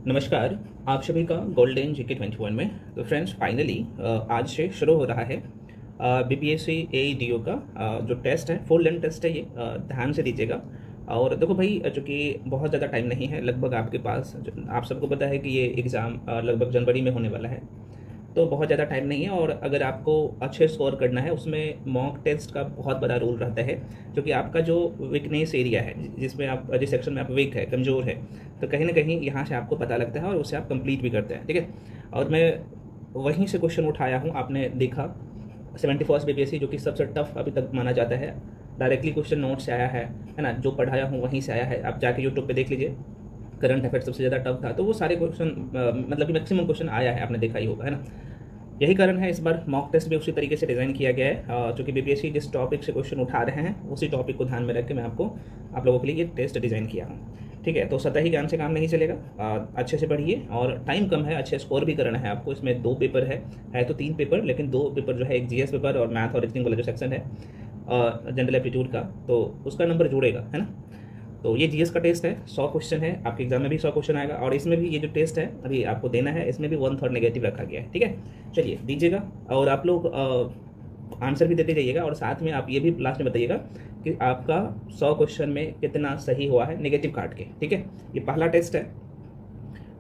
नमस्कार। आप सभी का गोल्डन जीके 21 में। तो फ्रेंड्स, फाइनली आज से शुरू हो रहा है बीपीएससी एईडीओ का जो टेस्ट है, फुल लेंथ टेस्ट है। ये ध्यान से दीजिएगा। और देखो भाई, चूँकि बहुत ज़्यादा टाइम नहीं है, लगभग आपके पास आप सबको पता है कि ये एग्ज़ाम लगभग जनवरी में होने वाला है, तो बहुत ज़्यादा टाइम नहीं है। और अगर आपको अच्छे स्कोर करना है, उसमें मॉक टेस्ट का बहुत बड़ा रोल रहता है, क्योंकि आपका जो वीकनेस एरिया है, जिसमें आप जिस सेक्शन में आप वीक है, कमज़ोर है, तो कहीं ना कहीं यहाँ से आपको पता लगता है और उसे आप कंप्लीट भी करते हैं। ठीक है। और मैं वहीं से क्वेश्चन उठाया हूँ। आपने देखा 71st बीपीएससी, जो कि सबसे टफ अभी तक माना जाता है, डायरेक्टली क्वेश्चन नोट से आया है ना। जो पढ़ाया हूँ वहीं से आया है। आप जाके यूट्यूब पे देख लीजिए, करंट अफेयर सबसे ज़्यादा टफ था, तो वो सारे क्वेश्चन मतलब कि मैक्सिमम क्वेश्चन आया है, आपने देखा ही होगा, है ना। यही कारण है इस बार मॉक टेस्ट भी उसी तरीके से डिज़ाइन किया गया है, क्योंकि बीपीएससी जिस टॉपिक से क्वेश्चन उठा रहे हैं, उसी टॉपिक को ध्यान में रख के मैं आप लोगों के लिए ये टेस्ट डिज़ाइन किया हूँ। ठीक है। तो सतही ज्ञान से काम नहीं चलेगा। अच्छे से पढ़िए, और टाइम कम है, अच्छे स्कोर भी करना है आपको। इसमें 2 पेपर है तो 3 पेपर, लेकिन 2 पेपर जो है, एक जीएस पेपर और मैथ और रीजनिंग वाला जो सेक्शन है जनरल एप्टीट्यूड का, तो उसका नंबर जुड़ेगा, है ना। तो ये जीएस का टेस्ट है, 100 क्वेश्चन है। आपके एग्जाम में भी 100 क्वेश्चन आएगा, और इसमें भी ये जो टेस्ट है अभी आपको देना है, इसमें भी 1/3 नेगेटिव रखा गया है। ठीक है। चलिए दीजिएगा, और आप लोग आंसर भी देते जाइएगा, और साथ में आप ये भी लास्ट में बताइएगा कि आपका 100 क्वेश्चन में कितना सही हुआ है, नेगेटिव काट के। ठीक है। ये पहला टेस्ट है।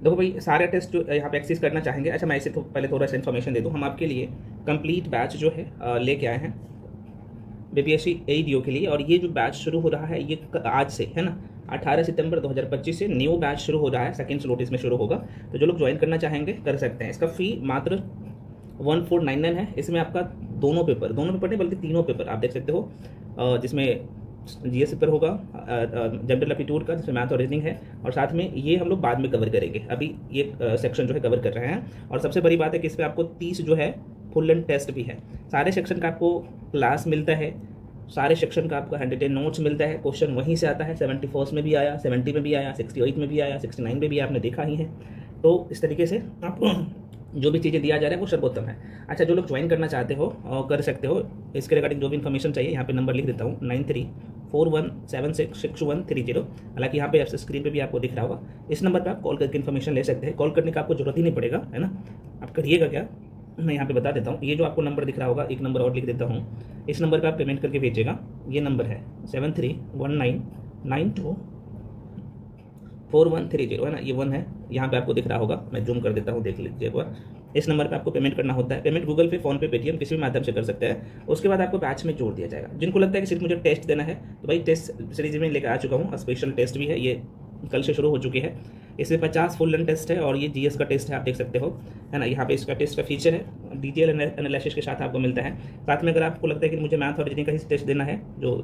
देखो भाई, सारे टेस्ट जो यहाँ पे एक्सेस करना चाहेंगे, अच्छा मैं इसे पहले थोड़ा सा इन्फॉर्मेशन दे दूँ। हम आपके लिए कंप्लीट बैच जो है लेके आए हैं बीपीएससी एईडीओ के लिए। और ये जो बैच शुरू हो रहा है, ये आज से है ना, 18 सितंबर 2025 से न्यू बैच शुरू हो रहा है। सेकंड स्लॉट इसमें शुरू होगा, तो जो लोग ज्वाइन करना चाहेंगे कर सकते हैं। इसका फी मात्र 1499 है। इसमें आपका दोनों पेपर नहीं बल्कि तीनों पेपर आप देख सकते हो, जिसमें जीएस पेपर होगा, जनरल एप्टीट्यूड का, जिसमें मैथ और रीजनिंग है, और साथ में ये हम लोग बाद में कवर करेंगे। अभी ये सेक्शन जो है कवर कर रहे हैं। और सबसे बड़ी बात है कि इसमें आपको 30 जो है फुल लेंथ टेस्ट भी है। सारे सेक्शन का आपको क्लास मिलता है, सारे सेक्शन का आपको हैंड रिटेन नोट्स मिलता है। क्वेश्चन वहीं से आता है, 71 में भी आया, 70 में भी आया, 68 में भी आया, 69 में भी आपने देखा ही है। तो इस तरीके से आपको जो भी चीज़ें दिया जा रहा है वो सर्वोत्तम है। अच्छा, जो लोग ज्वाइन करना चाहते हो कर सकते हो। इसके रिगार्डिंग जो भी इन्फॉर्मेशन चाहिए, यहाँ पे नंबर लिख देता हूँ, 9341766130। हालांकि यहाँ पे आपसे स्क्रीन पे भी आपको दिख रहा होगा। इस नंबर पे आप कॉल करके इन्फॉर्मेशन ले सकते हैं। कॉल करने का आपको जरूरत ही नहीं पड़ेगा, है ना। आप करिएगा क्या, मैं यहाँ पे बता देता हूँ। ये जो आपको नंबर दिख रहा होगा, एक नंबर और लिख देता हूँ, इस नंबर पर आप पेमेंट करके भेजिएगा। ये नंबर है 7319924130, है ना। ये 1 है, यहाँ पे आपको दिख रहा होगा, मैं जूम कर देता हूँ, देख लीजिए एक बार। इस नंबर पे आपको पेमेंट करना होता है। पेमेंट गूगल पे, फोन पे, पेटीएम, किसी भी माध्यम से कर सकते हैं। उसके बाद आपको बैच में जोड़ दिया जाएगा। जिनको लगता है कि सिर्फ मुझे टेस्ट देना है, तो भाई टेस्ट सीरीज में लेकर आ चुका हूँ। स्पेशल टेस्ट भी है, ये कल से शुरू हो चुकी है। इसमें 50 फुल लेंथ टेस्ट है, और ये जीएस का टेस्ट है, आप देख सकते हो, है ना। यहाँ पे इसका टेस्ट का फीचर है, डिटेल एनालिसिस के साथ आपको मिलता है। साथ में अगर आपको लगता है कि मुझे मैथ और रीजनिंग का ही टेस्ट देना है, जो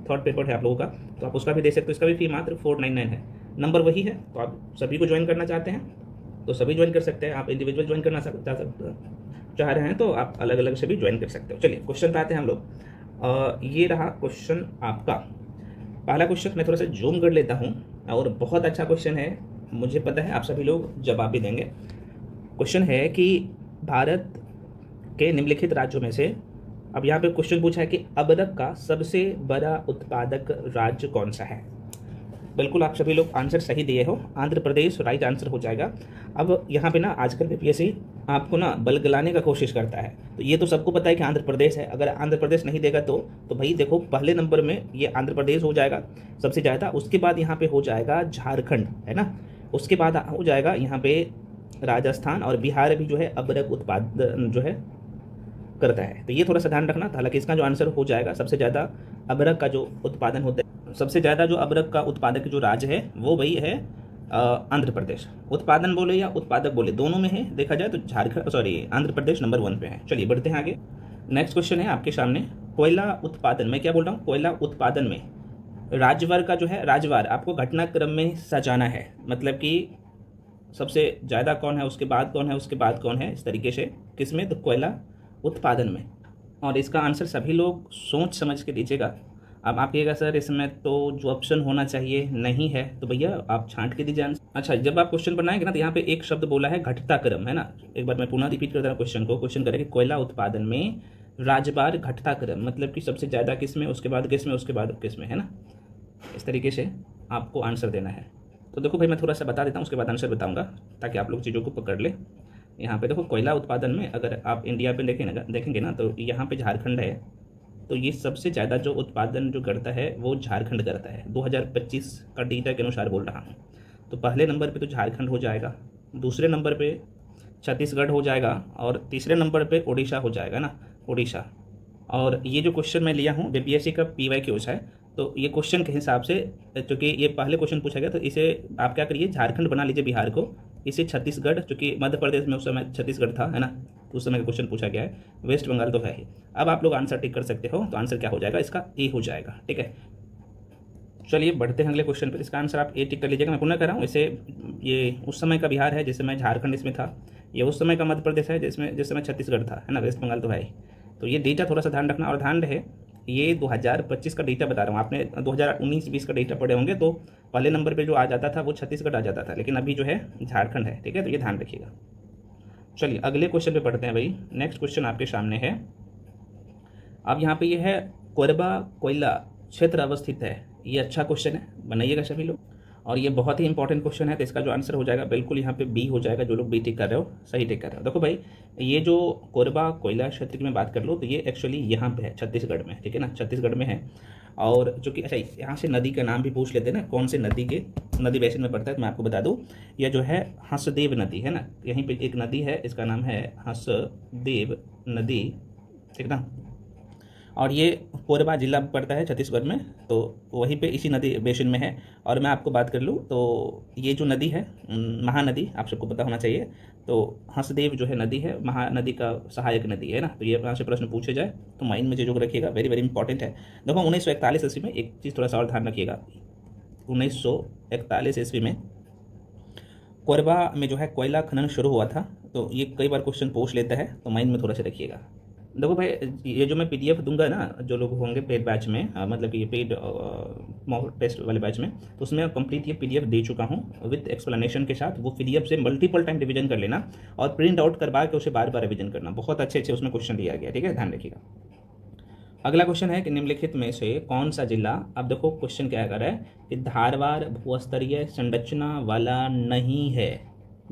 थर्ड पेपर है आप लोगों का, तो आप उसका भी दे सकते हो। इसका भी फी मात्र 499 है। नंबर वही है। तो आप सभी को ज्वाइन करना चाहते हैं तो सभी ज्वाइन कर सकते हैं। आप इंडिविजुअल ज्वाइन करना चाह रहे हैं तो आप अलग अलग से भी ज्वाइन कर सकते हो। चलिए क्वेश्चन पे आते हैं हम लोग। ये रहा क्वेश्चन आपका। पहला क्वेश्चन मैं थोड़ा सा जूम कर लेता हूँ, और बहुत अच्छा क्वेश्चन है, मुझे पता है आप सभी लोग जवाब भी देंगे। क्वेश्चन है कि भारत के निम्नलिखित राज्यों में से, अब यहाँ पे क्वेश्चन पूछा है कि अबरक का सबसे बड़ा उत्पादक राज्य कौन सा है। बिल्कुल आप सभी लोग आंसर सही दिए हो, आंध्र प्रदेश राइट आंसर हो जाएगा। अब यहाँ पे ना आजकल बीपीएससी आपको ना बलगलाने का कोशिश करता है, तो ये तो सबको पता है कि आंध्र प्रदेश है। अगर आंध्र प्रदेश नहीं देगा तो भाई देखो, पहले नंबर में ये आंध्र प्रदेश हो जाएगा सबसे ज़्यादा। उसके बाद यहाँ पे हो जाएगा झारखंड, है ना। उसके बाद हो जाएगा यहाँ पे राजस्थान, और बिहार भी जो है अबरक उत्पादन जो है करता है। तो ये थोड़ा सा ध्यान रखना। हालांकि इसका जो आंसर हो जाएगा, सबसे ज़्यादा अबरक का जो उत्पादन होता है, सबसे ज़्यादा जो अबरक का उत्पादक जो राज्य है वो वही है आंध्र प्रदेश। उत्पादन बोले या उत्पादक बोले, दोनों में है देखा जाए तो आंध्र प्रदेश नंबर 1 पे है। चलिए बढ़ते हैं आगे। नेक्स्ट क्वेश्चन है आपके सामने, कोयला उत्पादन, मैं क्या बोल रहा हूँ, कोयला उत्पादन में राज्यवार का जो है, राज्यवार आपको घटनाक्रम में सजाना है। मतलब कि सबसे ज़्यादा कौन है, उसके बाद कौन है, उसके बाद कौन है, इस तरीके से। किसमें, तो कोयला उत्पादन में। और इसका आंसर सभी लोग सोच समझ के दीजिएगा। अब आप कहिएगा सर इसमें तो जो ऑप्शन होना चाहिए नहीं है, तो भैया आप छांट के दीजिए आंसर। अच्छा, जब आप क्वेश्चन बनाएंगे ना, तो यहाँ पे एक शब्द बोला है घटता क्रम, है ना। एक बार मैं पुनः रिपीट करता हूँ क्वेश्चन को। क्वेश्चन करें कि कोयला उत्पादन में राज्यवार घटता क्रम, मतलब कि सबसे ज़्यादा किस में, उसके बाद किस में, उसके बाद किस में, है ना। इस तरीके से आपको आंसर देना है। तो देखो भाई मैं थोड़ा सा बता देता हूँ, उसके बाद आंसर बताऊँगा ताकि आप लोग चीज़ों को पकड़ ले। यहाँ पे देखो कोयला उत्पादन में अगर आप इंडिया पे देखेंगे ना तो यहाँ पे झारखंड है। तो ये सबसे ज़्यादा जो उत्पादन जो करता है वो झारखंड करता है, 2025 का डेटा के अनुसार बोल रहा हूँ। तो पहले नंबर पे तो झारखंड हो जाएगा, दूसरे नंबर पे छत्तीसगढ़ हो जाएगा और तीसरे नंबर पे उड़ीसा हो जाएगा ना, उड़ीसा। और ये जो क्वेश्चन मैं लिया हूँ बीपीएससी का PYQs है, तो ये क्वेश्चन के हिसाब से चूँकि ये पहले क्वेश्चन पूछा गया तो इसे आप क्या करिए, झारखंड बना लीजिए बिहार को, इसे छत्तीसगढ़, चूँकि मध्य प्रदेश में उस समय छत्तीसगढ़ था है ना, तो उस समय का क्वेश्चन पूछा गया है, वेस्ट बंगाल तो है ही। अब आप लोग आंसर टिक कर सकते हो, तो आंसर क्या हो जाएगा इसका, ए हो जाएगा। ठीक है, चलिए बढ़ते हैं अगले क्वेश्चन पर। इसका आंसर आप ए टिक कर लीजिएगा। मैं पुनः कर रहा हूँ, इसे ये उस समय का बिहार है जिस समय झारखंड इसमें था, ये उस समय का मध्य प्रदेश है जिस समय छत्तीसगढ़ था है ना, वेस्ट बंगाल तो है ही। तो ये डेटा थोड़ा सा ध्यान रखना, और ध्यान रहे ये 2025 का डेटा बता रहा हूँ। आपने 2019-20 का डेटा पढ़े होंगे तो पहले नंबर पे जो आ जाता था वो छत्तीसगढ़ आ जाता था, लेकिन अभी जो है झारखंड है। ठीक है, तो ये ध्यान रखिएगा। चलिए अगले क्वेश्चन पे पढ़ते हैं भाई। नेक्स्ट क्वेश्चन आपके सामने है। अब यहाँ पे ये है कोरबा कोयला क्षेत्र अवस्थित है। ये अच्छा क्वेश्चन है, बनाइएगा सभी लोग, और ये बहुत ही इंपॉर्टेंट क्वेश्चन है। तो इसका जो आंसर हो जाएगा बिल्कुल यहाँ पे बी हो जाएगा। जो लोग बी टिक कर रहे हो सही टिक कर रहे हो। देखो भाई ये जो कोरबा कोयला क्षेत्र की मैं बात कर लूँ तो ये एक्चुअली यहाँ पे है, छत्तीसगढ़ में। ठीक है ना, छत्तीसगढ़ में है। और जो कि अच्छा यहाँ से नदी का नाम भी पूछ लेते हैं ना, कौन से नदी के नदी बेसिन में पड़ता है, तो मैं आपको बता दूँ यह जो है हंसदेव नदी है ना, यहीं पर एक नदी है, इसका नाम है हंसदेव नदी। ठीक ना, और ये कोरबा जिला में पड़ता है छत्तीसगढ़ में, तो वहीं पे इसी नदी बेसिन में है। और मैं आपको बात कर लूँ तो ये जो नदी है महानदी, आप सबको पता होना चाहिए। तो हंसदेव जो है नदी है, महानदी का सहायक नदी है ना। तो ये यहाँ से प्रश्न पूछे जाए तो माइंड में चीज़ों को रखिएगा, वेरी वेरी इंपॉर्टेंट है। देखो 1941 ईस्वी में एक चीज़ थोड़ा सा और ध्यान रखिएगा, 1941 ईस्वी में कोरबा में जो है कोयला खनन शुरू हुआ था। तो ये कई बार क्वेश्चन पूछ लेता है, तो माइंड में थोड़ा सा रखिएगा। देखो भाई ये जो मैं PDF दूंगा ना, जो लोग होंगे पेड बैच में, मतलब कि ये पेड मॉक टेस्ट वाले बैच में, तो उसमें कंप्लीट ये PDF दे चुका हूँ विद एक्सप्लेनेशन के साथ। वो PDF से मल्टीपल टाइम रिवीजन कर लेना और प्रिंट आउट करवा के उसे बार बार रिवीजन करना। बहुत अच्छे अच्छे उसमें क्वेश्चन दिया गया। ठीक है, ध्यान रखिएगा। अगला क्वेश्चन है कि निम्नलिखित में से कौन सा जिला, अब देखो क्वेश्चन क्या कर रहा है कि धारवाड़ भूस्तरीय संरचना वाला नहीं है।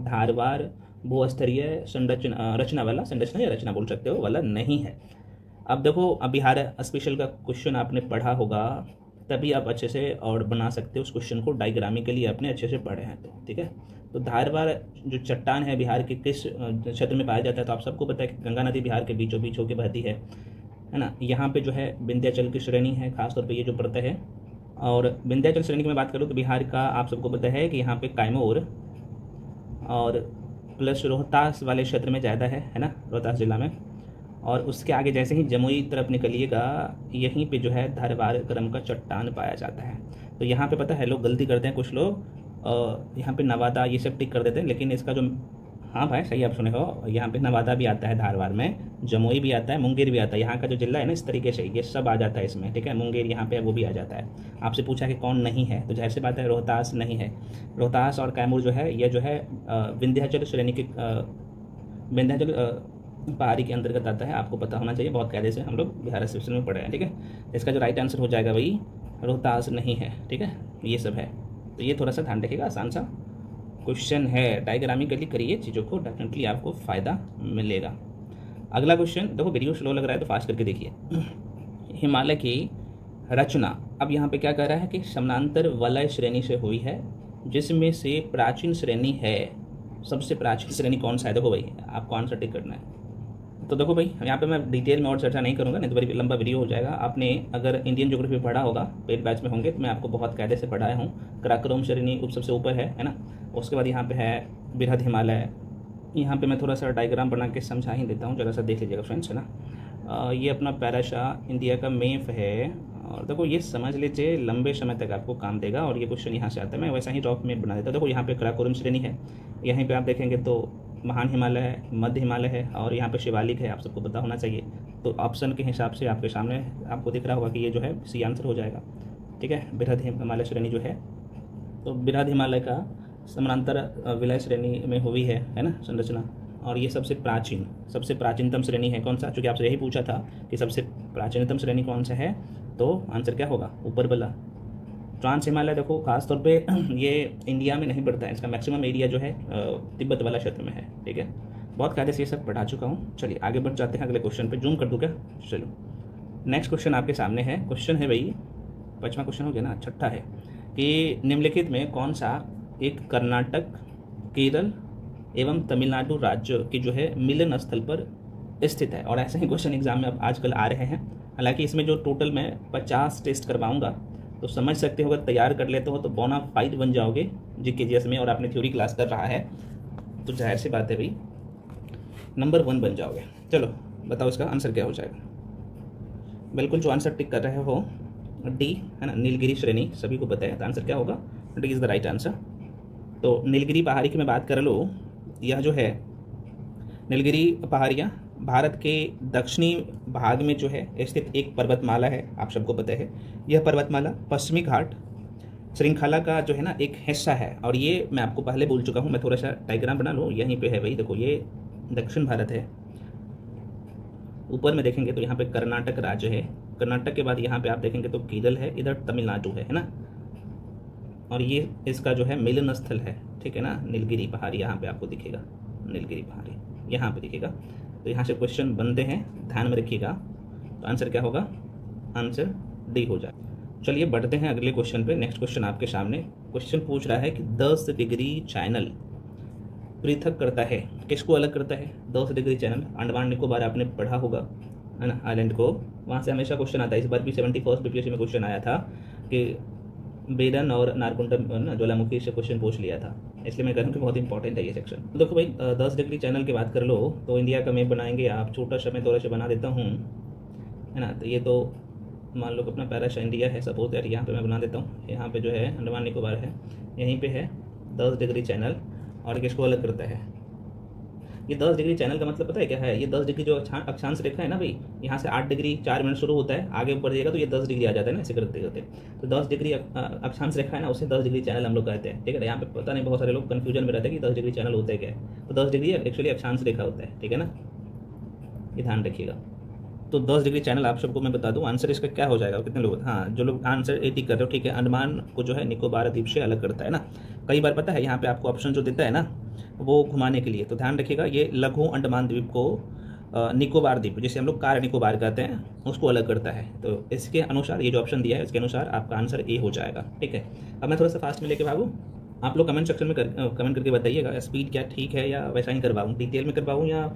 धारवाड़ भूस्तरीय रचना वाला, संरचना या रचना बोल सकते हो, वाला नहीं है। अब देखो अब बिहार स्पेशल का क्वेश्चन आपने पढ़ा होगा, तभी आप अच्छे से और बना सकते हो उस क्वेश्चन को, डायग्रामिकली आपने अच्छे से पढ़े हैं तो। ठीक है, तो धारवाड़ जो चट्टान है बिहार के किस क्षेत्र में पाया जाता है, तो आप सबको पता है कि गंगा नदी बिहार के बीचों बीच होकर बहती है ना। यहाँ पे जो है विंध्याचल की श्रेणी है, खासतौर पे ये जो पड़ता है। और विंध्याचल श्रेणी की मैं बात करूँ तो बिहार का आप सबको पता है कि यहाँ पे कैमूर और प्लस रोहतास वाले क्षेत्र में ज़्यादा है ना, रोहतास जिला में। और उसके आगे जैसे ही जमुई तरफ निकलिएगा, यहीं पे जो है धारवाड़ क्रम का चट्टान पाया जाता है। तो यहाँ पे पता है लोग गलती करते हैं, कुछ लोग यहाँ पे नवादा ये सब टिक कर देते हैं, लेकिन इसका जो, हाँ भाई सही आप सुने हो, यहाँ पे नवादा भी आता है धारवाड़ में, जमुई भी आता है, मुंगेर भी आता है। यहाँ का जो जिला है ना इस तरीके से ये सब आ जाता है इसमें। ठीक है, मुंगेर यहाँ पे वो भी आ जाता है। आपसे पूछा कि कौन नहीं है, तो जाहिर सी बात है रोहतास नहीं है। रोहतास और कैमूर जो है ये जो है विंध्याचल श्रेणी के विंध्याचल पहाड़ी के अंतर्गत आता है। आपको पता होना चाहिए, बहुत कायदे से हम लोग बिहार सेक्शन में पढ़े हैं। ठीक है, इसका जो राइट आंसर हो जाएगा वही रोहतास नहीं है। ठीक है, ये सब है, तो ये थोड़ा सा ध्यान रखिएगा, आसान सा क्वेश्चन है। डायग्रामिकली करिए चीज़ों को, डेफिनेटली आपको फ़ायदा मिलेगा। अगला क्वेश्चन देखो, वीडियो स्लो लग रहा है तो फास्ट करके देखिए। हिमालय की रचना, अब यहाँ पे क्या कह रहा है कि समानांतर वलय श्रेणी से हुई है, जिसमें से प्राचीन श्रेणी है। सबसे प्राचीन श्रेणी कौन सा है, देखो भाई आपको आंसर टिक करना है। तो देखो भाई यहाँ पे मैं डिटेल में और चर्चा नहीं करूँगा, नहीं तो बड़ी लंबा वीडियो हो जाएगा। आपने अगर इंडियन ज्योग्राफी पढ़ा होगा, पेड बैच में होंगे, तो मैं आपको बहुत कायदे से पढ़ाया हूँ। कराकोरम श्रेणी सबसे ऊपर है ना। उसके बाद यहाँ पे है बृहद हिमालय। यहाँ पे मैं थोड़ा सा डायग्राम बना के समझा ही देता हूँ, जरा सा देख लीजिएगा फ्रेंड्स, है ना। ये अपना पैराशा इंडिया का मैप है, और देखो ये समझ लीजिए लंबे समय तक आपको काम देगा। और ये क्वेश्चन यहाँ से आता है, मैं वैसा ही रॉफ मैप बना देता हूँ। देखो यहाँ पे कराकोरम श्रेणी है, यहीं पे आप देखेंगे तो महान हिमालय है, मध्य हिमालय है, और यहाँ पे शिवालिक है, आप सबको पता होना चाहिए। तो ऑप्शन के हिसाब से आपके सामने आपको दिख रहा होगा कि ये जो है सी आंसर हो जाएगा। ठीक है, बृहद हिमालय श्रेणी जो है, तो बृहद हिमालय का समानांतर विलय श्रेणी में हुई है ना संरचना। और ये सबसे प्राचीनतम श्रेणी है कौन सा, चूँकि आपसे यही पूछा था कि सबसे प्राचीनतम श्रेणी कौन सा है, तो आंसर क्या होगा ऊपर वाला, ट्रांस हिमालय देखो खास तौर पे ये इंडिया में नहीं पड़ता है, इसका मैक्सिमम एरिया जो है तिब्बत वाला क्षेत्र में है। ठीक है, बहुत कायदे से ये सब पढ़ा चुका हूँ। चलिए आगे बढ़ जाते हैं अगले क्वेश्चन पे। जूम कर दूँ क्या? चलो नेक्स्ट क्वेश्चन आपके सामने है। क्वेश्चन है भाई, 5वां क्वेश्चन हो गया ना, 6ठा है कि निम्नलिखित में कौन सा एक कर्नाटक, केरल एवं तमिलनाडु राज्य के जो है मिलन स्थल पर स्थित है। और ऐसे ही क्वेश्चन एग्जाम में अब आजकल आ रहे हैं। हालांकि इसमें जो टोटल मैं 50 टेस्ट करवाऊंगा, तो समझ सकते हो अगर तैयार कर लेते हो तो बोनाफाइड बन जाओगे जीकेजीएस में, और आपने थ्योरी क्लास कर रहा है तो जाहिर सी बात है भाई नंबर 1 बन जाओगे। चलो बताओ इसका आंसर क्या हो जाएगा। बिल्कुल जो आंसर टिक कर रहे हो डी है ना, नीलगिरी श्रेणी, सभी को पता है। तो आंसर क्या होगा? D is the right answer. तो नीलगिरी पहाड़ी की मैं बात कर लो, यह जो है नीलगिरी पहाड़ियाँ भारत के दक्षिणी भाग में जो है स्थित एक पर्वतमाला है, आप सबको पता है। यह पर्वतमाला पश्चिमी घाट श्रृंखला का जो है ना एक हिस्सा है। और ये मैं आपको पहले बोल चुका हूँ, मैं थोड़ा सा डायग्राम बना लूँ। यहीं पे है भाई, देखो ये दक्षिण भारत है। ऊपर में देखेंगे तो यहाँ पे कर्नाटक राज्य है, कर्नाटक के बाद यहाँ पे आप देखेंगे तो केरल है, इधर तमिलनाडु है ना। और ये इसका जो है मिलन स्थल है, ठीक है ना, नीलगिरी पहाड़ी यहाँ पे आपको दिखेगा, नीलगिरी पहाड़ी यहाँ पे दिखेगा। तो यहाँ से क्वेश्चन बनते हैं, ध्यान में रखिएगा। तो आंसर क्या होगा? आंसर डी हो जाए। चलिए बढ़ते हैं अगले क्वेश्चन पे। नेक्स्ट क्वेश्चन आपके सामने। क्वेश्चन पूछ रहा है कि 10 डिग्री चैनल पृथक करता है, किसको अलग करता है? 10 डिग्री चैनल, अंडमान निकोबार आपने पढ़ा होगा है ना, आइलैंड को, वहाँ से हमेशा क्वेश्चन आता है। इस बार भी 71st बीपीएससी में क्वेश्चन आया था कि बेदन और नारकुंडम ज्वालामुखी से क्वेश्चन पूछ लिया था, इसलिए मैं कह रहा हूँ कि बहुत इंपॉर्टेंट है ये सेक्शन। तो देखो भाई 10 डिग्री चैनल की बात कर लो तो इंडिया का मैप बनाएंगे आप, छोटा सा मैं थोड़ा सा बना देता हूँ है ना। तो ये तो मान लो अपना पैरा इंडिया है सपोज दैट, यहाँ पे मैं बना देता हूँ। यहाँ पे जो है अंडमान निकोबार है, यहीं पे है 10 डिग्री चैनल। और किसको अलग करता है? ये 10 डिग्री चैनल का मतलब पता है क्या है? ये 10 डिग्री जो अक्षांश रेखा है ना भाई, यहाँ से 8 डिग्री 4 मिनट शुरू होता है, आगे ऊपर जाएगा तो ये 10 डिग्री आ जाता है ना, ऐसे करते करते। तो 10 डिग्री अक्षांश रेखा है ना, उसे 10 डिग्री चैनल हम लोग कहते हैं। ठीक है, यहाँ पे पता नहीं बहुत सारे लोग कन्फ्यूजन में रहते हैं कि 10 डिग्री चैनल होता है क्या है। तो 10 डिग्री एक्चुअली अक्षांश रेखा होता है, ठीक है ना, ये ध्यान रखिएगा। तो 10 डिग्री चैनल आप सबको मैं बता दूं, आंसर इसका क्या हो जाएगा? कितने लोग, हाँ जो लोग आंसर 80 कर रहे हो, ठीक है। अंडमान को जो है निकोबार द्वीप से अलग करता है ना। कई बार पता है यहाँ पे आपको ऑप्शन जो देता है ना वो घुमाने के लिए, तो ध्यान रखिएगा ये लघु अंडमान द्वीप को निकोबार द्वीप, जिसे हम लोग कार निकोबार कहते हैं, उसको अलग करता है। तो इसके अनुसार ये जो ऑप्शन दिया है इसके अनुसार आपका आंसर ए हो जाएगा। ठीक है, अब मैं थोड़ा सा फास्ट में लेके भागूँ, आप लोग कमेंट सेक्शन में कमेंट करके बताइएगा स्पीड क्या ठीक है या वैसा ही करवाऊँ, डिटेल में करवाऊँ या